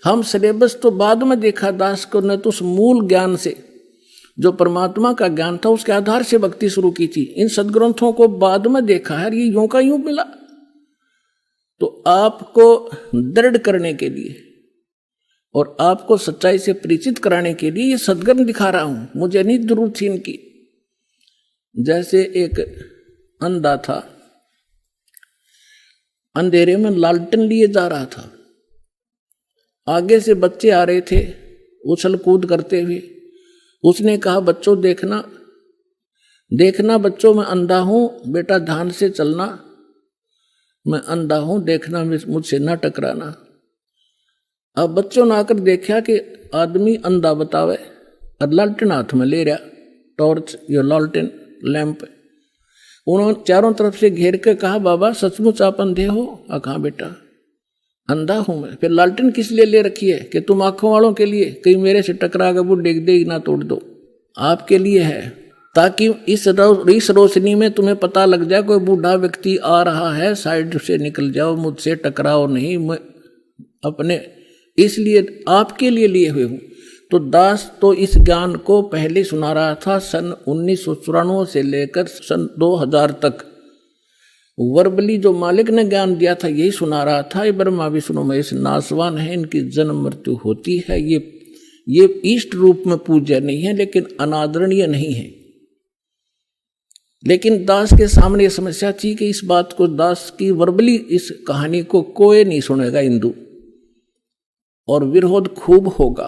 हम सिलेबस तो बाद में देखा दास को, न तो उस मूल ज्ञान से जो परमात्मा का ज्ञान था उसके आधार से भक्ति शुरू की थी। इन सदग्रंथों को बाद में देखा है, ये यूं का यूं मिला। तो आपको दृढ़ करने के लिए और आपको सच्चाई से परिचित कराने के लिए ये सदग्रंथ दिखा रहा हूं। मुझे नहीं जरूरत थी इनकी। जैसे एक अंधा था, अंधेरे में लालटेन लिए जा रहा था, आगे से बच्चे आ रहे थे उछल कूद करते हुए। उसने कहा, बच्चों देखना, देखना बच्चों, मैं अंधा हूं, बेटा ध्यान से चलना, मैं अंधा हूं, देखना, मुझसे ना टकराना। अब बच्चों ने आकर देखा कि आदमी अंधा बतावे और लालटेन हाथ में ले रहा, टॉर्च या लालटेन लैंप। उन्होंने चारों तरफ से घेर के कहा, बाबा सचमुच आप अंधे हो? कहा, बेटा अंधा हूं मैं। फिर लालटेन किस लिए ले रखी है? कि तुम आंखों वालों के लिए, कहीं मेरे से टकरा के वो डेग देगी ना तोड़ दो। आपके लिए है, ताकि इस रोशनी में तुम्हें पता लग जाए कोई बूढ़ा व्यक्ति आ रहा है, साइड से निकल जाओ, मुझसे टकराओ नहीं, मैं अपने इसलिए आपके लिए लिए हुए हूं। तो दास तो इस ज्ञान को पहले सुना रहा था सन 1994 से लेकर सन 2000 तक। वर्बली जो मालिक ने ज्ञान दिया था यही सुना रहा था। ये ब्रह्मा विष्णु महेश नासवान है, इनकी जन्म मृत्यु होती है। ये इष्ट रूप में पूज्य नहीं है, लेकिन अनादरणीय नहीं है। लेकिन दास के सामने ये समस्या थी कि इस बात को, दास की वर्बली इस कहानी को कोई नहीं सुनेगा हिंदू, और विरोध खूब होगा।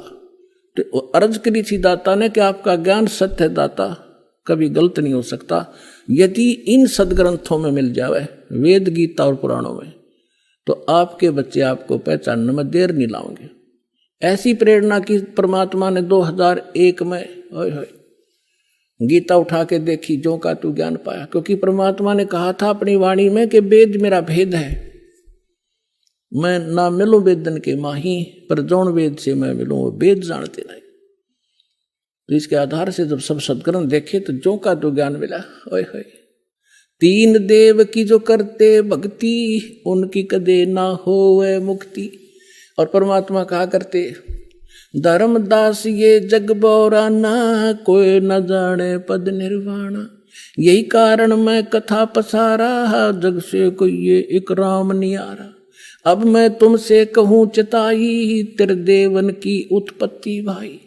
तो अर्ज करी थी दाता ने कि आपका ज्ञान सत्य है दाता, कभी गलत नहीं हो सकता। यदि इन सदग्रंथों में मिल जावे, वेद गीता और पुराणों में, तो आपके बच्चे आपको पहचानने में देर नहीं लाओगे। ऐसी प्रेरणा की परमात्मा ने 2001 में गीता उठा के देखी, जो का तू ज्ञान पाया। क्योंकि परमात्मा ने कहा था अपनी वाणी में कि वेद मेरा भेद है, मैं ना मिलूं वेदन के माही, पर जौन वेद से मैं मिलूं वो वेद जानते नहीं। तो इसके आधार से जब सब सदग्रंथ देखे तो जो का तो ज्ञान मिला। ओए होए, तीन देव की जो करते भक्ति, उनकी कदे ना होवे मुक्ति। और परमात्मा कहा करते, धर्मदास ये जग बौराना, कोई न जाने पद निर्वाणा। यही कारण मैं कथा पसारा, जग से कोई ये एक राम नियारा। अब मैं तुमसे कहूँ चिताई, त्रिदेवन की उत्पत्ति भाई।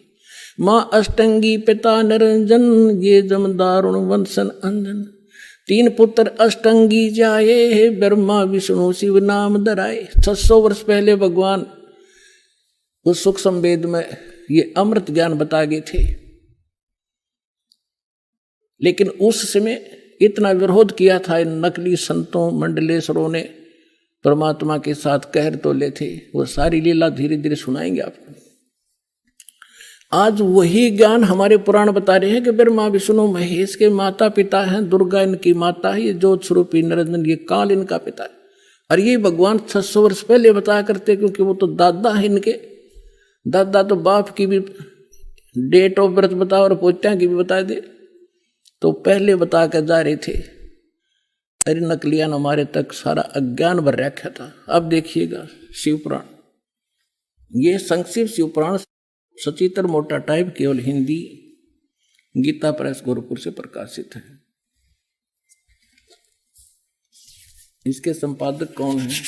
माँ अष्टंगी पिता निरंजन, ये जमदारुण वंशन अंजन। तीन पुत्र अष्टंगी जाए, ब्रह्मा विष्णु शिव नाम धराए। 600 वर्ष पहले भगवान उस सुख संवेद में ये अमृत ज्ञान बता गए थे। लेकिन उस समय इतना विरोध किया था इन नकली संतों मंडलेश्वरों ने, परमात्मा के साथ कहर तोले थे। वो सारी लीला धीरे धीरे सुनाएंगे आपको। आज वही ज्ञान हमारे पुराण बता रहे हैं कि ब्रह्मा विष्णु महेश के माता पिता हैं, दुर्गा इनकी माता है, ये ज्योत स्वरूपी निरंजन, ये काल इनका पिता है। और ये भगवान 600 वर्ष पहले बताया करते, क्योंकि वो तो दादा है इनके। दादा तो बाप की भी डेट ऑफ बर्थ बता और पोत्या की भी बता दे, तो पहले बता कर जा रहे थे। अरे नकलियान हमारे तक सारा अज्ञान भर रखा था। अब देखिएगा शिवपुराण, ये संक्षिप्त शिवपुराण सचित्र मोटा टाइप, केवल हिंदी, गीता प्रेस गोरखपुर से प्रकाशित है। इसके संपादक कौन है?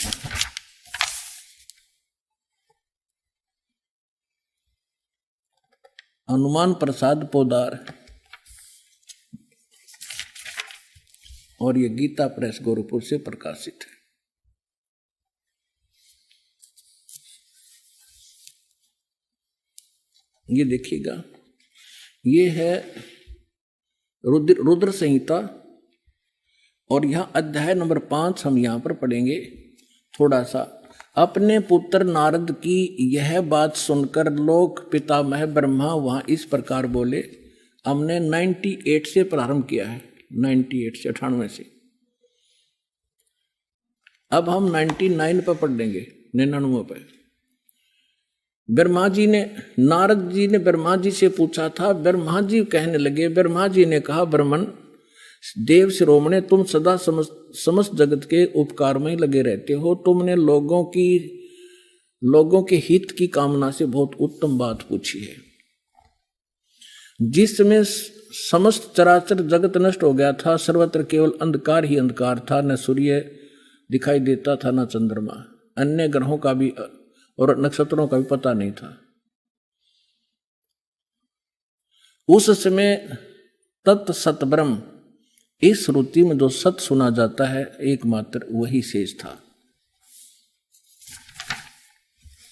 हनुमान प्रसाद पोदार, और ये गीता प्रेस गोरखपुर से प्रकाशित है। ये देखिएगा, ये है रुद्र संहिता, और यह अध्याय नंबर 5 हम यहां पर पढ़ेंगे थोड़ा सा। अपने पुत्र नारद की यह बात सुनकर लोक पितामह ब्रह्मा वहां इस प्रकार बोले। हमने 98 से प्रारंभ किया है, 98 से 98 से। अब हम 99 पे पढ़ देंगे, 99 पे। ब्रह्मा जी ने, नारद जी ने ब्रह्मा जी से पूछा था। ब्रह्मा जी कहने लगे, ब्रह्मा जी ने कहा, ब्रह्मन देव शिरोमणे, तुम सदा समस्त जगत के उपकार में लगे रहते हो। तुमने लोगों के हित की कामना से बहुत उत्तम बात पूछी है। जिसमें समस्त चराचर जगत नष्ट हो गया था, सर्वत्र केवल अंधकार ही अंधकार था, न सूर्य दिखाई देता था न चंद्रमा, अन्य ग्रहों का भी और नक्षत्रों का भी पता नहीं था। उस समय तत् सत ब्रह्म, इस श्रुति में जो सत सुना जाता है एकमात्र वही शेष था।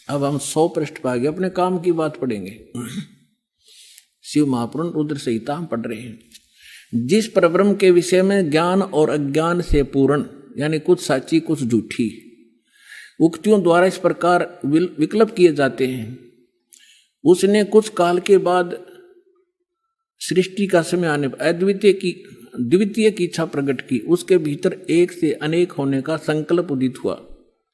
अब हम 100 पृष्ठ पर आगे अपने काम की बात पढ़ेंगे। शिव महापुराण रुद्र संहिता हम पढ़ रहे हैं। जिस परब्रह्म के विषय में ज्ञान और अज्ञान से पूर्ण, यानी कुछ साची कुछ झूठी उक्तियों द्वारा इस प्रकार विकल्प किए जाते हैं, उसने कुछ काल के बाद सृष्टि का समय आने पर द्वितीय की इच्छा प्रकट की। उसके भीतर एक से अनेक होने का संकल्प उदित हुआ।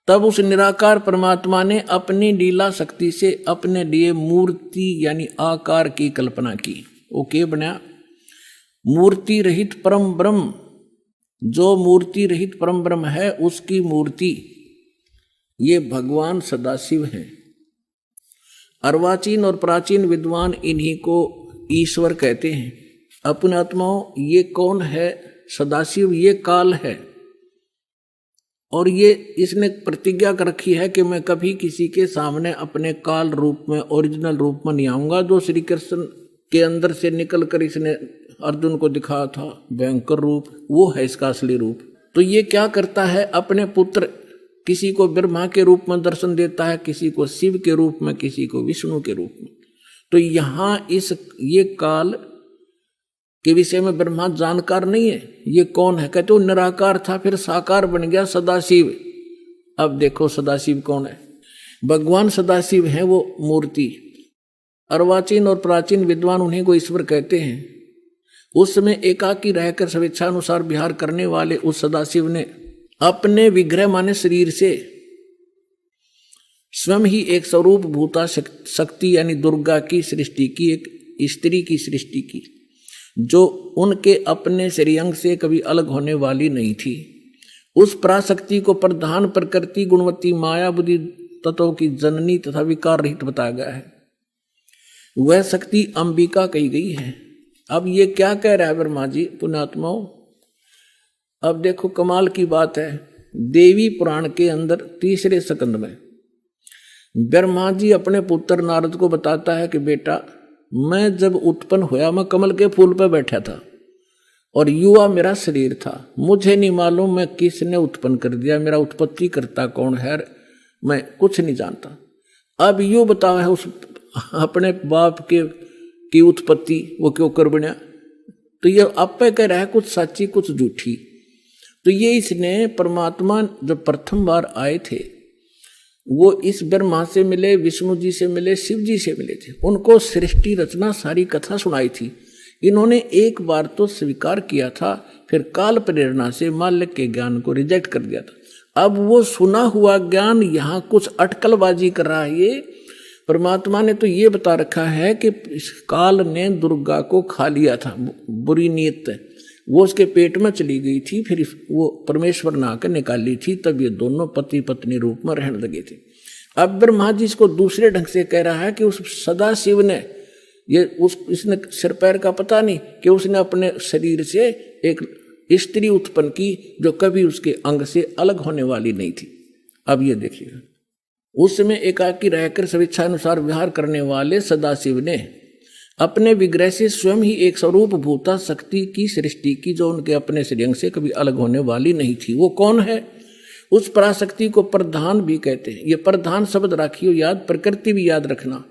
तब उस निराकार परमात्मा ने अपनी लीला शक्ति से अपने लिए मूर्ति यानी आकार की कल्पना की। वो क्या बना? मूर्ति रहित परम ब्रह्म। जो मूर्ति रहित परम ब्रह्म है उसकी मूर्ति ये भगवान सदाशिव हैं। अर्वाचीन और प्राचीन विद्वान इन्हीं को ईश्वर कहते हैं। अपने आत्माओं, ये कौन है? सदाशिव ये काल है और ये इसने प्रतिज्ञा कर रखी है कि मैं कभी किसी के सामने अपने काल रूप में, ओरिजिनल रूप में नहीं आऊंगा। जो श्री कृष्ण के अंदर से निकलकर इसने अर्जुन को दिखाया था भयंकर रूप, वो है इसका असली रूप। तो ये क्या करता है? अपने पुत्र किसी को ब्रह्मा के रूप में दर्शन देता है, किसी को शिव के रूप में, किसी को विष्णु के रूप में। तो यहाँ ये काल के विषय में ब्रह्मा जानकार नहीं है। ये कौन है? कहते वो निराकार था, फिर साकार बन गया सदाशिव। अब देखो सदाशिव कौन है? भगवान सदाशिव है वो मूर्ति। अर्वाचीन और प्राचीन विद्वान उन्हीं को ईश्वर कहते हैं। उस समय एकाकी रहकर स्वेच्छानुसार विहार करने वाले उस सदाशिव ने अपने विग्रह माने शरीर से स्वयं ही एक स्वरूप भूता शक्ति यानी दुर्गा की सृष्टि की, एक स्त्री की सृष्टि की, जो उनके अपने श्रेयंग से कभी अलग होने वाली नहीं थी। उस पराशक्ति को प्रधान प्रकृति गुणवती माया बुद्धि तत्वों की जननी तथा विकार रहित बताया गया है। वह शक्ति अंबिका कही गई है। अब ये क्या कह रहा है ब्रह्मा जी? पुण्यात्माओं, अब देखो कमाल की बात है। देवी पुराण के अंदर 3रे स्कंद में ब्रह्मा जी अपने पुत्र नारद को बताता है कि बेटा, मैं जब उत्पन्न होया मैं कमल के फूल पर बैठा था और युवा मेरा शरीर था। मुझे नहीं मालूम मैं किसने उत्पन्न कर दिया, मेरा उत्पत्ति करता कौन है, मैं कुछ नहीं जानता। अब यूं बताओ है उस अपने बाप की उत्पत्ति वो क्यों कर बना? तो ये आप कह रहा है कुछ सच्ची कुछ झूठी। तो ये इसने परमात्मा जो प्रथम बार आए थे वो इस ब्रह्मा से मिले, विष्णु जी से मिले, शिव जी से मिले थे। उनको सृष्टि रचना सारी कथा सुनाई थी। इन्होंने एक बार तो स्वीकार किया था, फिर काल प्रेरणा से माल्यक के ज्ञान को रिजेक्ट कर दिया था। अब वो सुना हुआ ज्ञान यहाँ कुछ अटकलबाजी कर रहा है। ये परमात्मा ने तो ये बता रखा है कि इस काल ने दुर्गा को खा लिया था, बुरी नीयत वो उसके पेट में चली गई थी, फिर वो परमेश्वर ने आकर निकाली थी, तब ये दोनों पति पत्नी रूप में रहने लगे थे। अब ब्रह्मा जी इसको दूसरे ढंग से कह रहा है कि उस सदाशिव ने इसने सिर पैर का पता नहीं कि उसने अपने शरीर से एक स्त्री उत्पन्न की जो कभी उसके अंग से अलग होने वाली नहीं थी। अब ये देखिएगा, उस समय एकाकी रहकर स्वेच्छानुसार विहार करने वाले सदाशिव ने अपने विग्रह से स्वयं ही एक स्वरूप भूता शक्ति की सृष्टि की जो उनके अपने श्रेयंग से कभी अलग होने वाली नहीं थी। वो कौन है? उस पराशक्ति को प्रधान भी कहते हैं। ये प्रधान शब्द राखियो याद, प्रकृति भी याद रखना।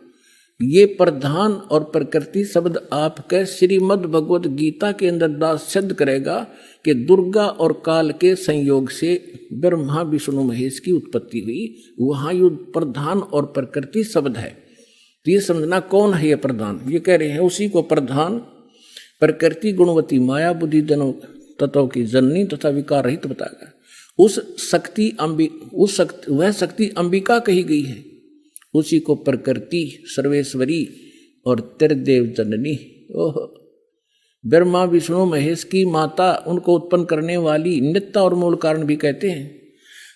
ये प्रधान और प्रकृति शब्द आपके श्रीमद् भगवद गीता के अंदर दास सिद्ध करेगा कि दुर्गा और काल के संयोग से ब्रह्मा विष्णु महेश की उत्पत्ति हुई। वहाँ ये प्रधान और प्रकृति शब्द है। तो ये समझना कौन है ये प्रधान? ये कह रहे हैं उसी को प्रधान प्रकृति गुणवती माया बुद्धि जनों तत्वों की जननी तथा विकार रहित बताया। वह शक्ति अंबिका कही गई है, उसी को प्रकृति सर्वेश्वरी और त्रिदेव जननी। ओह, ब्रह्मा विष्णु महेश की माता, उनको उत्पन्न करने वाली नित्य और मूल कारण भी कहते हैं।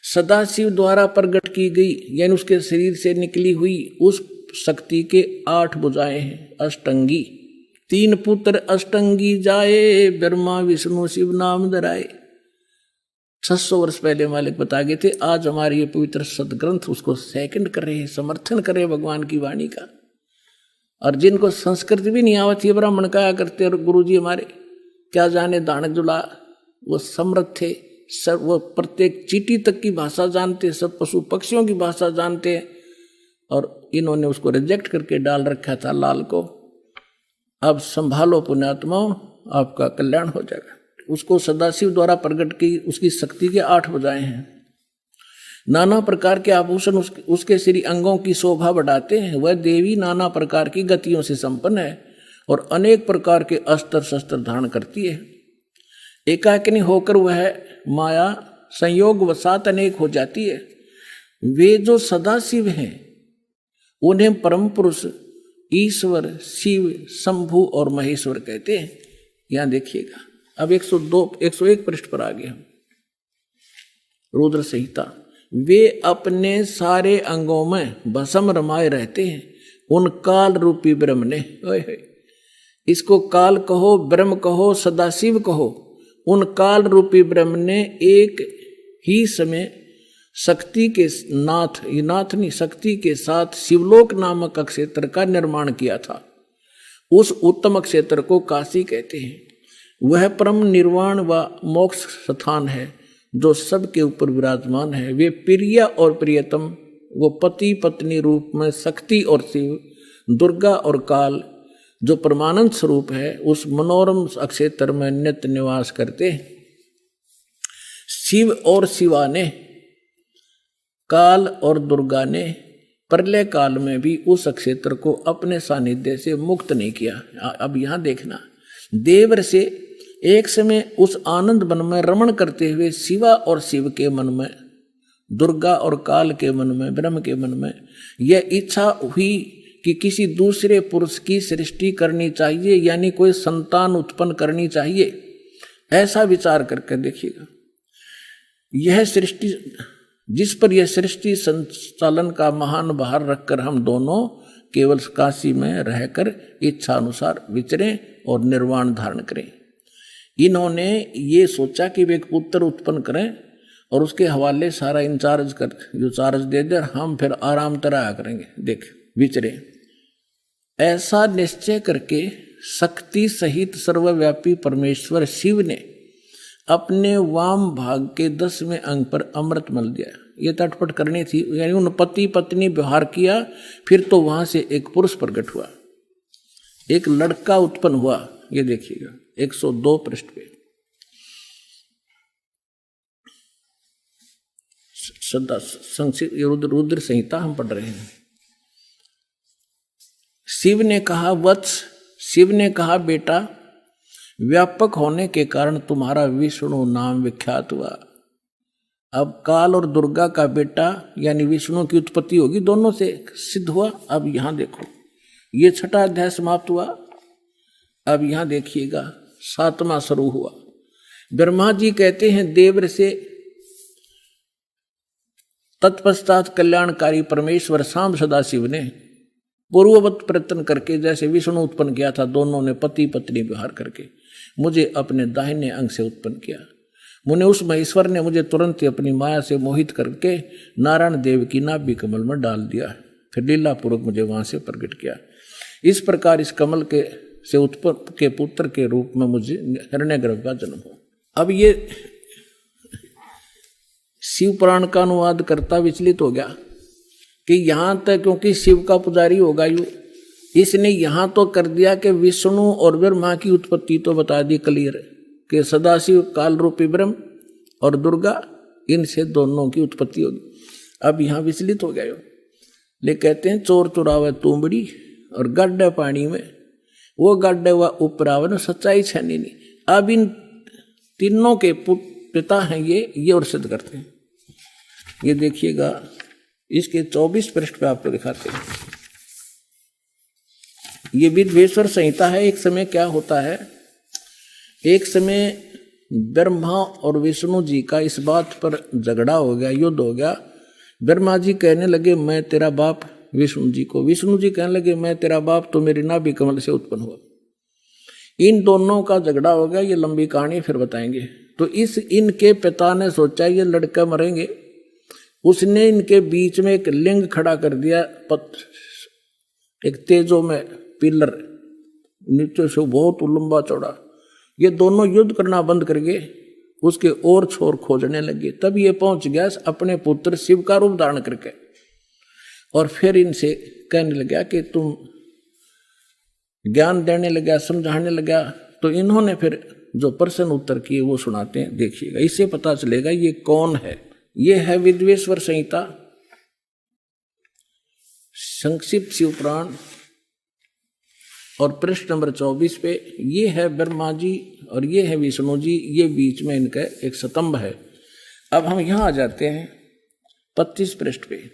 सदाशिव द्वारा प्रकट की गई, यानी उसके शरीर से निकली हुई उस शक्ति के 8 भुजाएं हैं, अष्टंगी। 3 पुत्र अष्टंगी जाए, ब्रह्मा विष्णु शिव नाम धराए। 600 वर्ष पहले मालिक बता गए थे। आज हमारे ये पवित्र सदग्रंथ उसको सेकंड कर रहे हैं, समर्थन कर रहे हैं भगवान की वाणी का। और जिनको संस्कृत भी नहीं आवती है, ब्राह्मण कहा करते, और गुरु जी हमारे क्या जाने दान जुला, वो समृद्ध थे, सब वो प्रत्येक चींटी तक की भाषा जानते, सब पशु पक्षियों की भाषा जानते हैं। और इन्होंने उसको रिजेक्ट करके डाल रखा था लाल को। अब संभालो पुण्यात्माओं, आपका कल्याण हो जाएगा। उसको सदाशिव द्वारा प्रकट की उसकी शक्ति के 8 भुजाएं हैं। नाना प्रकार के आभूषण उसके श्री अंगों की शोभा बढ़ाते हैं। वह देवी नाना प्रकार की गतियों से संपन्न है और अनेक प्रकार के अस्त्र शस्त्र धारण करती है। एकाकिनी होकर वह माया संयोग वसात अनेक हो जाती है। वे जो सदाशिव हैं उन्हें परम पुरुष ईश्वर शिव शंभु और महेश्वर कहते हैं। यहां देखिएगा, अब 101 पृष्ठ पर आ गए हम। रुद्र संहिता। वे अपने सारे अंगों में भस्म रमाए रहते हैं उन काल रूपी ब्रह्म ने। इसको काल कहो, ब्रह्म कहो, सदाशिव कहो, उन काल रूपी ब्रह्म ने एक ही समय शक्ति के शक्ति के साथ शिवलोक नामक क्षेत्र का निर्माण किया था। उस उत्तम क्षेत्र को काशी कहते हैं। वह परम निर्वाण व मोक्ष स्थान है जो सबके ऊपर विराजमान है। वे प्रिय और प्रियतम, वो पति पत्नी रूप में शक्ति और शिव, दुर्गा और काल जो परमानंद स्वरूप है, उस मनोरम क्षेत्र में नित्य निवास करते हैं। शिव और शिवा ने, काल और दुर्गा ने प्रलय काल में भी उस क्षेत्र को अपने सानिध्य से मुक्त नहीं किया। अब यहां देखना, देवर से एक समय उस आनंद वन में रमण करते हुए शिवा और शिव के मन में, दुर्गा और काल के मन में, ब्रह्म के मन में यह इच्छा हुई कि किसी दूसरे पुरुष की सृष्टि करनी चाहिए, यानी कोई संतान उत्पन्न करनी चाहिए। ऐसा विचार करके देखिएगा, यह सृष्टि जिस पर यह सृष्टि संचालन का महान भार रखकर हम दोनों केवल काशी में रहकर इच्छा अनुसार विचरें और निर्वाण धारण करें। इन्होंने ये सोचा कि वे एक पुत्र उत्पन्न करें और उसके हवाले सारा इंचार्ज कर जो चार्ज दे दे, हम फिर आराम तरह करेंगे, देख विचरे। ऐसा निश्चय करके शक्ति सहित सर्वव्यापी परमेश्वर शिव ने अपने वाम भाग के 10वें अंग पर अमृत मल दिया। ये तटपट करनी थी, यानी उन पति पत्नी व्यवहार किया। फिर तो वहां से एक पुरुष प्रकट हुआ, एक लड़का उत्पन्न हुआ। ये देखिएगा 102 पृष्ठ पे। सदा संक्षिप्त रुद्र संहिता हम पढ़ रहे हैं। शिव ने कहा वत्स, शिव ने कहा बेटा, व्यापक होने के कारण तुम्हारा विष्णु नाम विख्यात हुआ। अब काल और दुर्गा का बेटा यानी विष्णु की उत्पत्ति होगी, दोनों से सिद्ध हुआ। अब यहां देखो, ये 6ठा अध्याय समाप्त हुआ। अब यहां देखिएगा 7वां शुरू हुआ। ब्रह्मा जी कहते हैं देवर से तत्पश्चात कल्याणकारी परमेश्वर शाम सदाशिव ने पूर्ववत प्रयत्न करके जैसे विष्णु उत्पन्न किया था, दोनों ने पति पत्नी व्यवहार करके मुझे अपने दाहिने अंग से उत्पन्न किया। मुने उस महेश्वर ने मुझे तुरंत ही अपनी माया से मोहित करके नारायण देव की नाभि कमल में डाल दिया, फिर लीला पूर्वक मुझे वहां से प्रकट किया। इस प्रकार इस कमल के से उत्पन्न के पुत्र के रूप में मुझे हिरण्यगर्भ का जन्म हुआ। अब ये शिव पुराण का अनुवाद करता विचलित हो गया कि यहां तक, क्योंकि शिव का पुजारी होगा यू, इसने यहां तो कर दिया कि विष्णु और ब्रह्मा की उत्पत्ति तो बता दी क्लियर कि सदाशिव काल रूपी ब्रह्म और दुर्गा, इनसे दोनों की उत्पत्ति होगी। अब यहां विचलित हो गया यो। ले कहते हैं चोर चुरावे तुमड़ी और गड्ढे पानी में, वो गड्ढे हुआ उपरावन सच्चाई छनी नहीं। अब इन तीनों के पिता हैं ये और सिद्ध करते हैं। ये देखिएगा, इसके 24 पृष्ठ पे आपको दिखाते हैं। ये विद्वेश्वर संहिता है। एक समय क्या होता है, एक समय ब्रह्मा और विष्णु जी का इस बात पर झगड़ा हो गया, युद्ध हो गया। ब्रह्मा जी कहने लगे मैं तेरा बाप विष्णु जी को, विष्णु जी कहने लगे मैं तेरा बाप तो मेरी नाभि कमल से उत्पन्न हुआ। इन दोनों का झगड़ा हो गया। ये लंबी कहानी फिर बताएंगे। तो इनके पिता ने सोचा ये लड़का मरेंगे, उसने इनके बीच में एक लिंग खड़ा कर दिया, एक तेजो में पिलर, नीचे से बहुत लंबा चौड़ा। ये दोनों युद्ध करना बंद करके उसके और छोर खोजने लगे। तब ये पहुंच गया अपने पुत्र शिव का रूप धारण करके, और फिर इनसे कहने लगा कि तुम ज्ञान देने लगा, समझाने लगा। तो इन्होंने फिर जो प्रश्न उत्तर किए वो सुनाते हैं, देखिएगा, इससे पता चलेगा ये कौन है। ये है विद्वेश्वर संहिता, संक्षिप्त शिव पुराण, और पृष्ठ नंबर 24 पे ये है ब्रह्मा जी और ये है विष्णु जी, ये बीच में इनका एक स्तंभ है। अब हम यहां आ जाते हैं 25 पृष्ठ पे।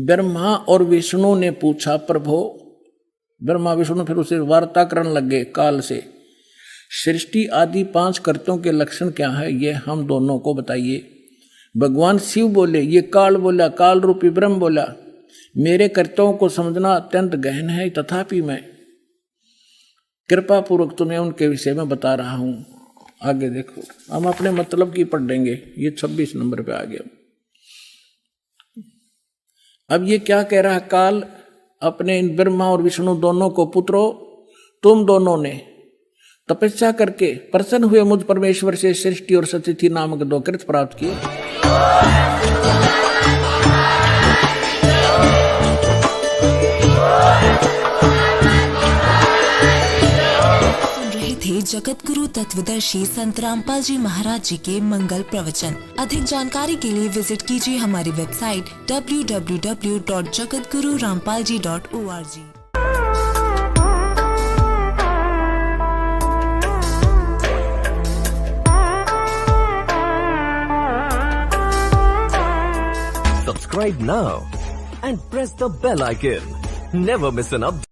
ब्रह्मा और विष्णु ने पूछा, प्रभो, ब्रह्मा विष्णु फिर उसे वार्ता करने लगे काल से, सृष्टि आदि 5 कर्तों के लक्षण क्या है, ये हम दोनों को बताइए। भगवान शिव बोले, ये काल बोला, काल रूपी ब्रह्म बोला, मेरे कर्तव्यों को समझना अत्यंत गहन है, तथापि मैं कृपा पूर्वक तुम्हें उनके विषय में बता रहा हूं। आगे देखो, हम अपने मतलब की पढ़ देंगे। ये 26 नंबर पे आ गया। अब ये क्या कह रहा है काल अपने इन ब्रह्मा और विष्णु दोनों को, पुत्रो, तुम दोनों ने तपस्या करके प्रसन्न हुए मुझ परमेश्वर से सृष्टि और सतिथि नामक 2 कृत प्राप्त किए।
थे जगत गुरु तत्वदर्शी संत रामपाल जी महाराज जी के मंगल प्रवचन। अधिक जानकारी के लिए विजिट कीजिए हमारी website www.jagatgururampalji.org।
Subscribe now and press the bell icon. Never miss an update.